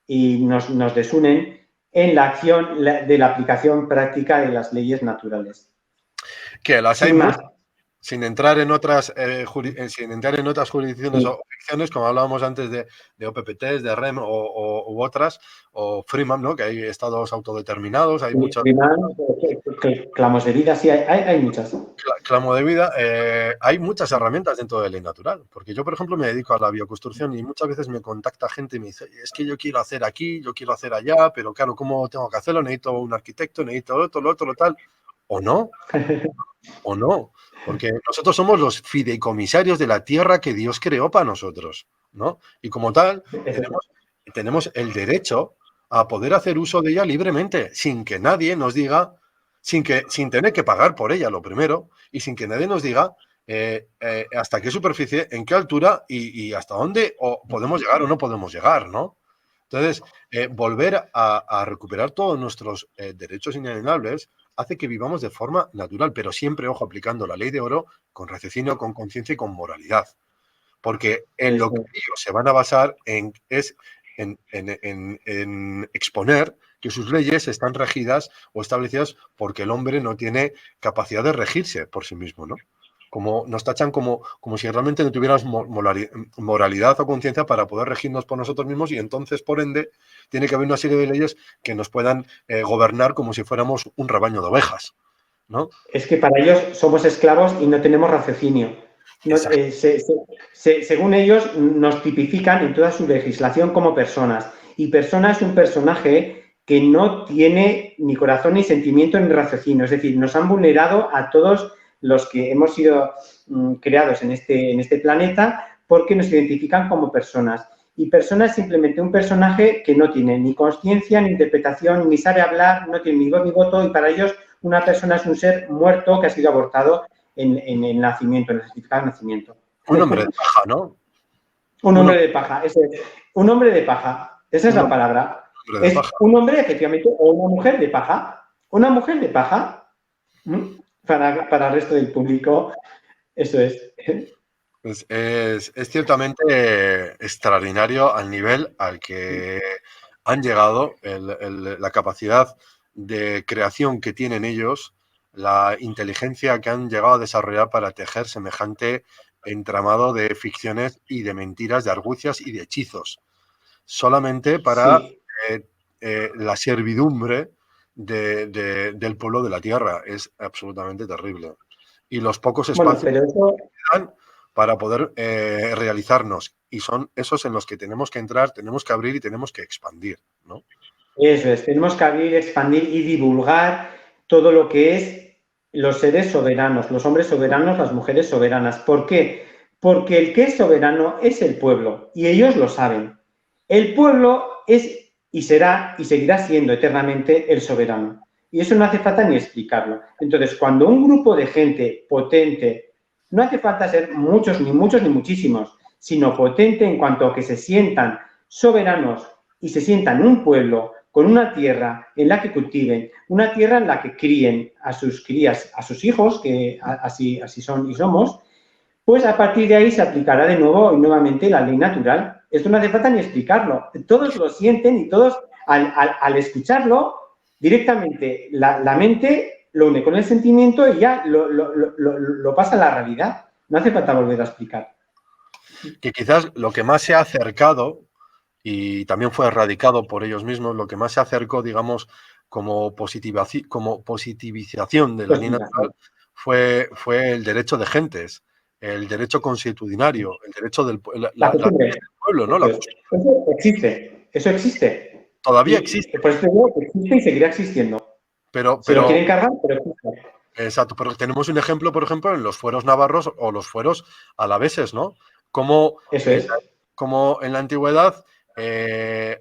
y nos desunen en la acción de la aplicación práctica de las leyes naturales. Que las hay Sin más. muchas, sin entrar en otras, sin entrar en otras jurisdicciones Sí. o ficciones, como hablábamos antes de OPPTs, de REM u otras, o Freeman, ¿no? Que hay estados autodeterminados, hay muchas. Clamos de vida, sí, hay muchas. Clamo de vida, hay muchas herramientas dentro de ley natural, porque yo, por ejemplo, me dedico a la bioconstrucción y muchas veces me contacta gente y me dice, es que yo quiero hacer aquí, yo quiero hacer allá, pero claro, ¿cómo tengo que hacerlo? Necesito un arquitecto, necesito lo otro, lo tal, o no, porque nosotros somos los fideicomisarios de la tierra que Dios creó para nosotros, ¿no? Y como tal, tenemos el derecho a poder hacer uso de ella libremente, sin que nadie nos diga, sin tener que pagar por ella, lo primero, y sin que nadie nos diga hasta qué superficie, en qué altura y hasta dónde podemos llegar o no podemos llegar, ¿no? Entonces, volver a recuperar todos nuestros derechos inalienables hace que vivamos de forma natural, pero siempre, ojo, aplicando la ley de oro con raciocinio, con conciencia y con moralidad. Porque en lo que ellos se van a basar es en exponer que sus leyes están regidas o establecidas porque el hombre no tiene capacidad de regirse por sí mismo, ¿no? Como nos tachan como si realmente no tuviéramos moralidad o conciencia para poder regirnos por nosotros mismos y entonces, por ende, tiene que haber una serie de leyes que nos puedan gobernar como si fuéramos un rebaño de ovejas, ¿no? Es que para ellos somos esclavos y no tenemos raciocinio. No, según ellos, nos tipifican en toda su legislación como personas. Y persona es un personaje que no tiene ni corazón, ni sentimiento, ni raciocinio. Es decir, nos han vulnerado a todos los que hemos sido creados en este planeta porque nos identifican como personas. Y persona es simplemente un personaje que no tiene ni conciencia, ni interpretación, ni sabe hablar, no tiene ni voz ni voto, y para ellos una persona es un ser muerto que ha sido abortado en el nacimiento, en el certificado de nacimiento. Un hombre de paja, ¿no? Un hombre de paja, eso es. Un hombre de paja, esa es la palabra. Es un hombre, efectivamente, o una mujer de paja. Una mujer de paja, para el resto del público, eso es. Pues es ciertamente extraordinario al nivel al que han llegado, la capacidad de creación que tienen ellos, la inteligencia que han llegado a desarrollar para tejer semejante entramado de ficciones y de mentiras, de argucias y de hechizos, solamente para la servidumbre del pueblo de la tierra. Es absolutamente terrible. Y los pocos espacios que dan para poder realizarnos. Y son esos en los que tenemos que entrar, tenemos que abrir y tenemos que expandir, ¿no? Eso es, tenemos que abrir, expandir y divulgar todo lo que es los seres soberanos, los hombres soberanos, las mujeres soberanas. ¿Por qué? Porque el que es soberano es el pueblo y ellos lo saben. El pueblo es y será y seguirá siendo eternamente el soberano. Y eso no hace falta ni explicarlo. Entonces, cuando un grupo de gente potente, no hace falta ser muchos, ni muchísimos, sino potente en cuanto a que se sientan soberanos y se sientan un pueblo con una tierra en la que cultiven, una tierra en la que críen a sus crías, a sus hijos, que así son y somos, pues a partir de ahí se aplicará de nuevo y nuevamente la ley natural. Esto no hace falta ni explicarlo. Todos lo sienten y todos, al escucharlo, directamente la mente lo une con el sentimiento y ya lo pasa a la realidad. No hace falta volver a explicar. Que quizás lo que más se ha acercado, y también fue erradicado por ellos mismos, lo que más se acercó, digamos, como positivización de la ley natural fue el derecho de gentes, el derecho consuetudinario, el derecho del pueblo, ¿no? Eso existe. Todavía existe. Por eso digo que existe y seguirá existiendo. Se lo quieren cargar, pero existe. Exacto, pero tenemos un ejemplo, por ejemplo, en los fueros navarros o los fueros alaveses, ¿no? Como en la antigüedad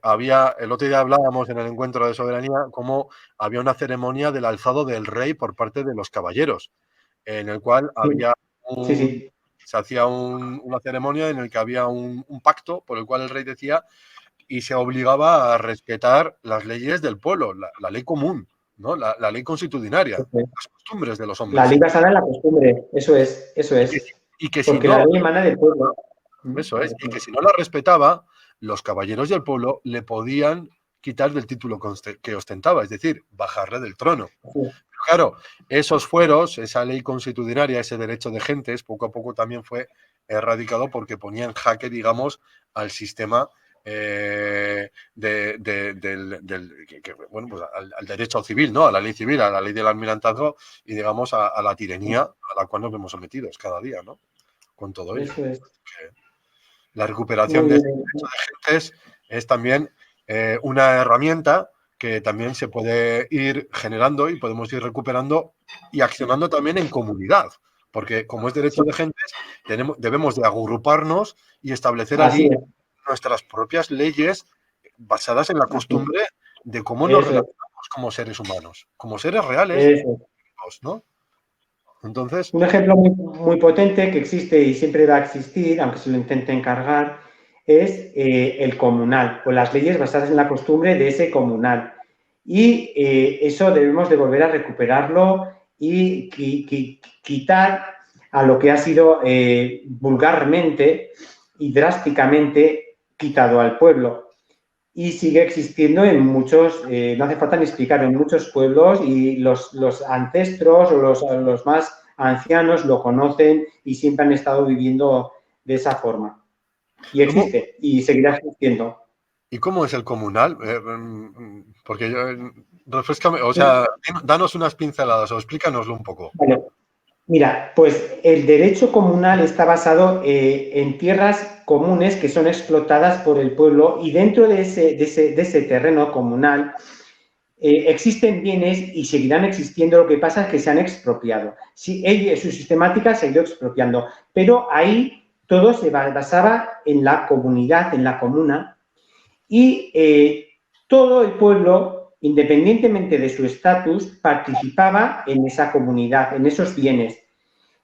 había, el otro día hablábamos en el encuentro de soberanía, como había una ceremonia del alzado del rey por parte de los caballeros, en el cual había se hacía una ceremonia en el que había un pacto por el cual el rey decía y se obligaba a respetar las leyes del pueblo, la ley común, ¿no? La ley consuetudinaria, Eso es. las costumbres de los La hombres. ley basada en la costumbre, eso es, eso Y que, es. y que si Porque la no, ley emana del pueblo. eso es, y que si no la respetaba, los caballeros del pueblo le podían quitar del título que ostentaba, es decir, bajarle del trono. Sí, Claro, esos fueros, esa ley consuetudinaria, ese derecho de gentes, poco a poco también fue erradicado porque ponía en jaque, digamos, al sistema bueno, pues al derecho civil, ¿no? A la ley civil, a la ley del almirantazgo y, digamos, a la tiranía a la cual nos vemos sometidos cada día, ¿no? Con todo ello. eso es. La recuperación Muy de ese bien. derecho de gentes es también una herramienta que también se puede ir generando y podemos ir recuperando y accionando también en comunidad, porque como es derecho Sí, de gentes, debemos de agruparnos y establecer así allí es, nuestras propias leyes basadas en la así es. costumbre de cómo nos Eso es, relacionamos como seres humanos, como seres reales, eso es. ¿no? Entonces, Un ejemplo muy, muy potente que existe y siempre va a existir, aunque se lo intente encargar, es el comunal, o las leyes basadas en la costumbre de ese comunal. Y eso debemos de volver a recuperarlo y quitar a lo que ha sido vulgarmente y drásticamente quitado al pueblo. Y sigue existiendo en muchos, no hace falta ni explicarlo, en muchos pueblos y los ancestros o los más ancianos lo conocen y siempre han estado viviendo de esa forma. Y ¿cómo, existe y seguirá existiendo. ¿y cómo es el comunal? Porque yo, refrescame, o sea, danos unas pinceladas o explícanoslo un poco. Vale. Mira, pues el derecho comunal está basado en tierras comunes que son explotadas por el pueblo y dentro de ese terreno comunal existen bienes y seguirán existiendo, lo que pasa es que se han expropiado. Sí, su sistemática se ha ido expropiando, pero ahí todo se basaba en la comunidad, en la comuna, y todo el pueblo, independientemente de su estatus, participaba en esa comunidad, en esos bienes.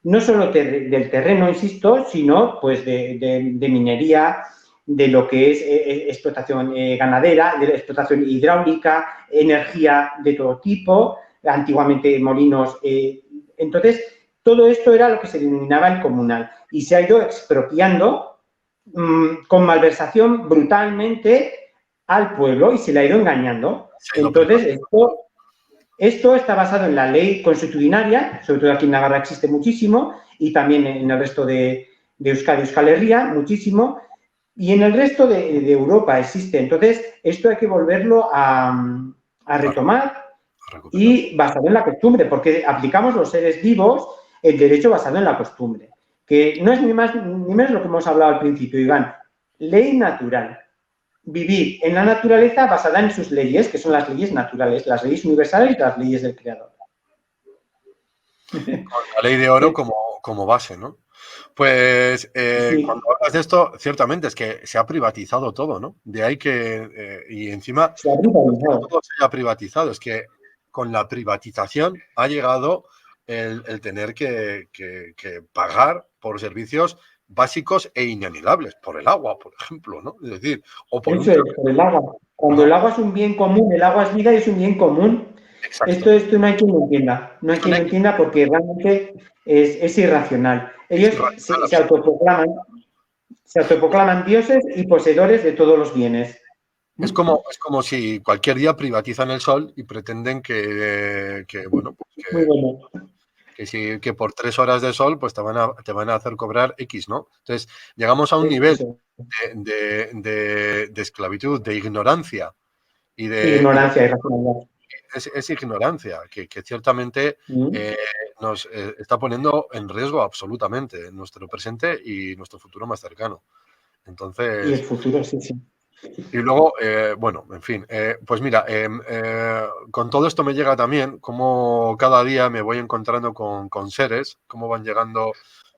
No solo del terreno, insisto, sino pues de minería, de lo que es explotación ganadera, de la explotación hidráulica, energía de todo tipo, antiguamente molinos. Entonces, todo esto era lo que se denominaba el comunal y se ha ido expropiando con malversación brutalmente al pueblo y se le ha ido engañando. Se ha ido Entonces, esto está basado en la ley consuetudinaria, sobre todo aquí en Navarra existe muchísimo, y también en el resto de Euskadi, Euskal Herria, muchísimo, y en el resto de Europa existe. Entonces, esto hay que volverlo a retomar a recuperar. y basado en la costumbre, porque aplicamos los seres vivos el derecho basado en la costumbre, que no es ni más ni menos lo que hemos hablado al principio, Iván. Ley natural. Vivir en la naturaleza basada en sus leyes, que son las leyes naturales, las leyes universales y las leyes del Creador. Con la ley de oro como base, ¿no? Pues Sí, cuando hablas de esto, ciertamente es que se ha privatizado todo, ¿no? De ahí que, y encima, se ha no es que brutalizado. todo se haya privatizado, es que con la privatización ha llegado el tener que pagar por servicios básicos e inalienables, por el agua, por ejemplo, ¿no? Es decir, o por un Eso es, por el agua. Cuando el ¿no? agua es un bien común, el agua es vida y es un bien común. Exacto. Esto no hay quien lo entienda. No hay Esto quien lo entienda porque realmente es irracional. es Ellos irracional, se autoproclaman dioses y poseedores de todos los bienes. es como si cualquier día privatizan el sol y pretenden bueno, pues Muy bueno. que por 3 horas de sol pues te van a hacer cobrar X, ¿no? Entonces, llegamos a un nivel Eso. de esclavitud, de ignorancia Ignorancia, irracionalidad. es ignorancia que ciertamente ¿Mm? nos está poniendo en riesgo absolutamente nuestro presente y nuestro futuro más cercano. Y el Entonces, futuro, sí, sí. y luego, bueno, en fin, pues mira, con todo esto me llega también cómo cada día me voy encontrando con seres, cómo van llegando,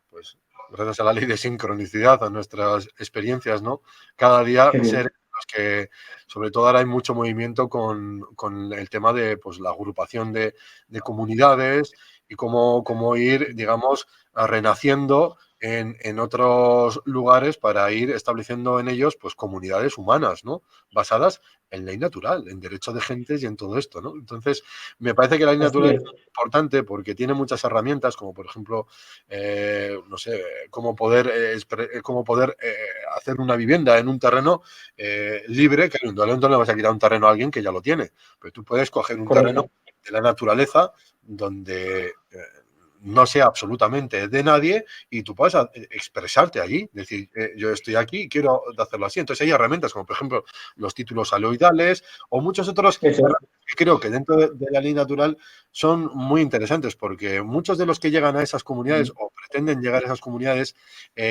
pues gracias a la ley de sincronicidad, a nuestras experiencias, ¿no? Cada día Qué bien. seres en los que, sobre todo ahora hay mucho movimiento con el tema de pues, la agrupación de comunidades y cómo ir, digamos, renaciendo en otros lugares para ir estableciendo en ellos pues comunidades humanas, ¿no? Basadas en ley natural, en derecho de gentes y en todo esto, ¿no? Entonces, me parece que la ley Así natural es. es importante porque tiene muchas herramientas, como por ejemplo, no sé, cómo poder hacer una vivienda en un terreno libre, que indudablemente no le vas a quitar un terreno a alguien que ya lo tiene, pero tú puedes coger un terreno Correcto. de la naturaleza donde no sea absolutamente de nadie y tú puedas expresarte allí, decir, yo estoy aquí y quiero hacerlo así. Entonces hay herramientas como por ejemplo los títulos aloidales o muchos otros Eso es. que creo que dentro de la ley natural son muy interesantes porque muchos de los que llegan a esas comunidades o pretenden llegar a esas comunidades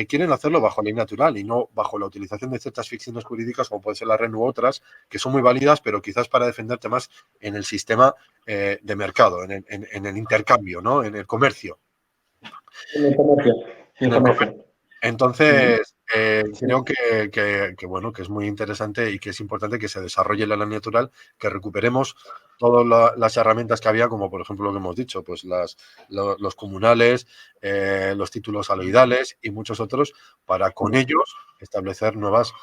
quieren hacerlo bajo ley natural y no bajo la utilización de ciertas ficciones jurídicas como puede ser la REN u otras que son muy válidas pero quizás para defenderte más en el sistema de mercado, en el intercambio, ¿no? En el comercio. En el comercio. En el En el comercio. comercio. Entonces, Sí. creo bueno, que es muy interesante y que es importante que se desarrolle la ley natural, que recuperemos todas las herramientas que había, como por ejemplo lo que hemos dicho, pues los comunales, los títulos aloidales y muchos otros, para con ellos establecer nuevas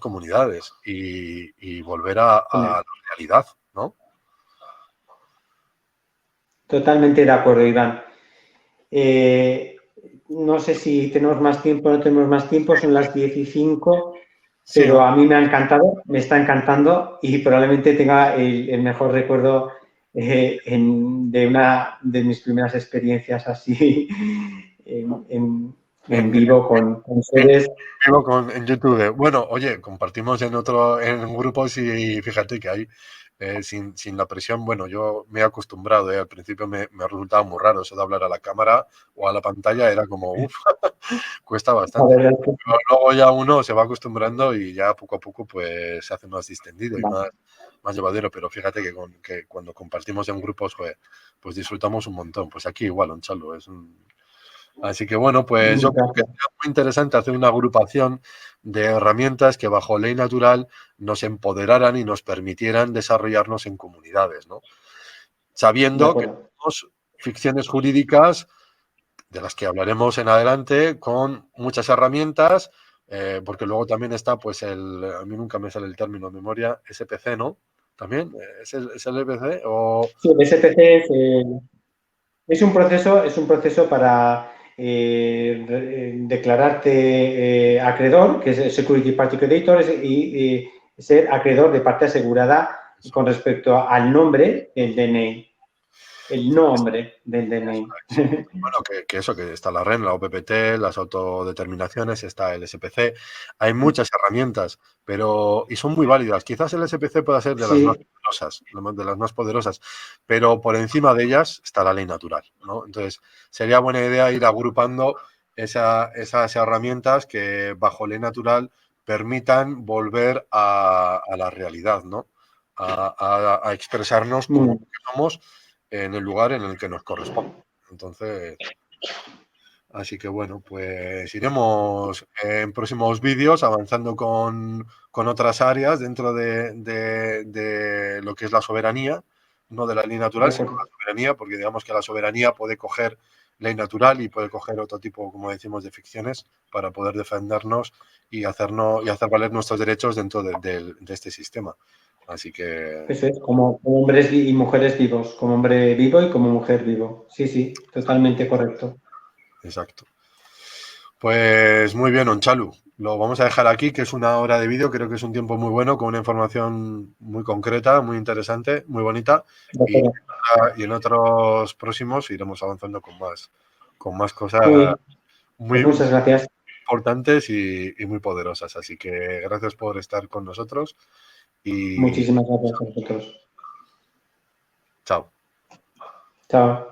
comunidades y volver a la realidad, ¿no? Totalmente de acuerdo, Iván. No sé si tenemos más tiempo o no tenemos más tiempo, son las 15, Sí, pero a mí me ha encantado, me está encantando y probablemente tenga el mejor recuerdo de una de mis primeras experiencias así en en, vivo con en seres. vivo en YouTube. Bueno, oye, compartimos en grupos y fíjate que hay sin la presión, bueno, yo me he acostumbrado, al principio me ha resultado muy raro eso de hablar a la cámara o a la pantalla, era como, uff, cuesta A bastante. ver, Pero luego ya uno se va acostumbrando y ya poco a poco pues se hace más distendido y vale. más llevadero, pero fíjate que cuando compartimos en grupos, joder, pues disfrutamos un montón. Pues aquí igual, Onchalo, Así que bueno, pues yo creo que Gracias. sería muy interesante hacer una agrupación de herramientas que bajo ley natural nos empoderaran y nos permitieran desarrollarnos en comunidades, ¿no? De Sabiendo que acuerdo. tenemos ficciones jurídicas de las que hablaremos en adelante con muchas herramientas, porque luego también está, pues, a mí nunca me sale el término de memoria, SPC, ¿no? ¿También? ¿Es el EPC? O... Sí, el SPC es un proceso para declararte acreedor, que es el Security Party Creditor, y ser acreedor de parte asegurada con respecto al nombre del DNI, el nombre del DNI. Bueno, que eso, que está la REN, la OPPT, las autodeterminaciones, está el SPC. Hay muchas herramientas, y son muy válidas. Quizás el SPC pueda ser Sí, de las más poderosas, pero por encima de ellas está la ley natural, ¿no? Entonces, sería buena idea ir agrupando esas herramientas que bajo ley natural permitan volver a la realidad, ¿no? A expresarnos como mm, somos en el lugar en el que nos corresponde. Entonces, así que bueno, pues iremos en próximos vídeos avanzando con otras áreas dentro de lo que es la soberanía, no de la ley de natural, sino acuerdo. la soberanía, porque digamos que la soberanía puede coger ley natural y puede coger otro tipo, como decimos, de ficciones para poder defendernos y hacer valer nuestros derechos dentro de este sistema. Así que, Eso es, como hombres y mujeres vivos, como hombre vivo y como mujer vivo. Sí, sí, totalmente correcto. exacto. Pues muy bien, Onchalu. Lo vamos a dejar aquí, que es una hora de vídeo. Creo que es un tiempo muy bueno, con una información muy concreta, muy interesante, muy bonita. De Y, acuerdo. y en otros próximos iremos avanzando con más cosas Muy bien, muy pues muchas gracias. importantes y muy poderosas. Así que gracias por estar con nosotros y Muchísimas gracias a vosotros. chao. Chao.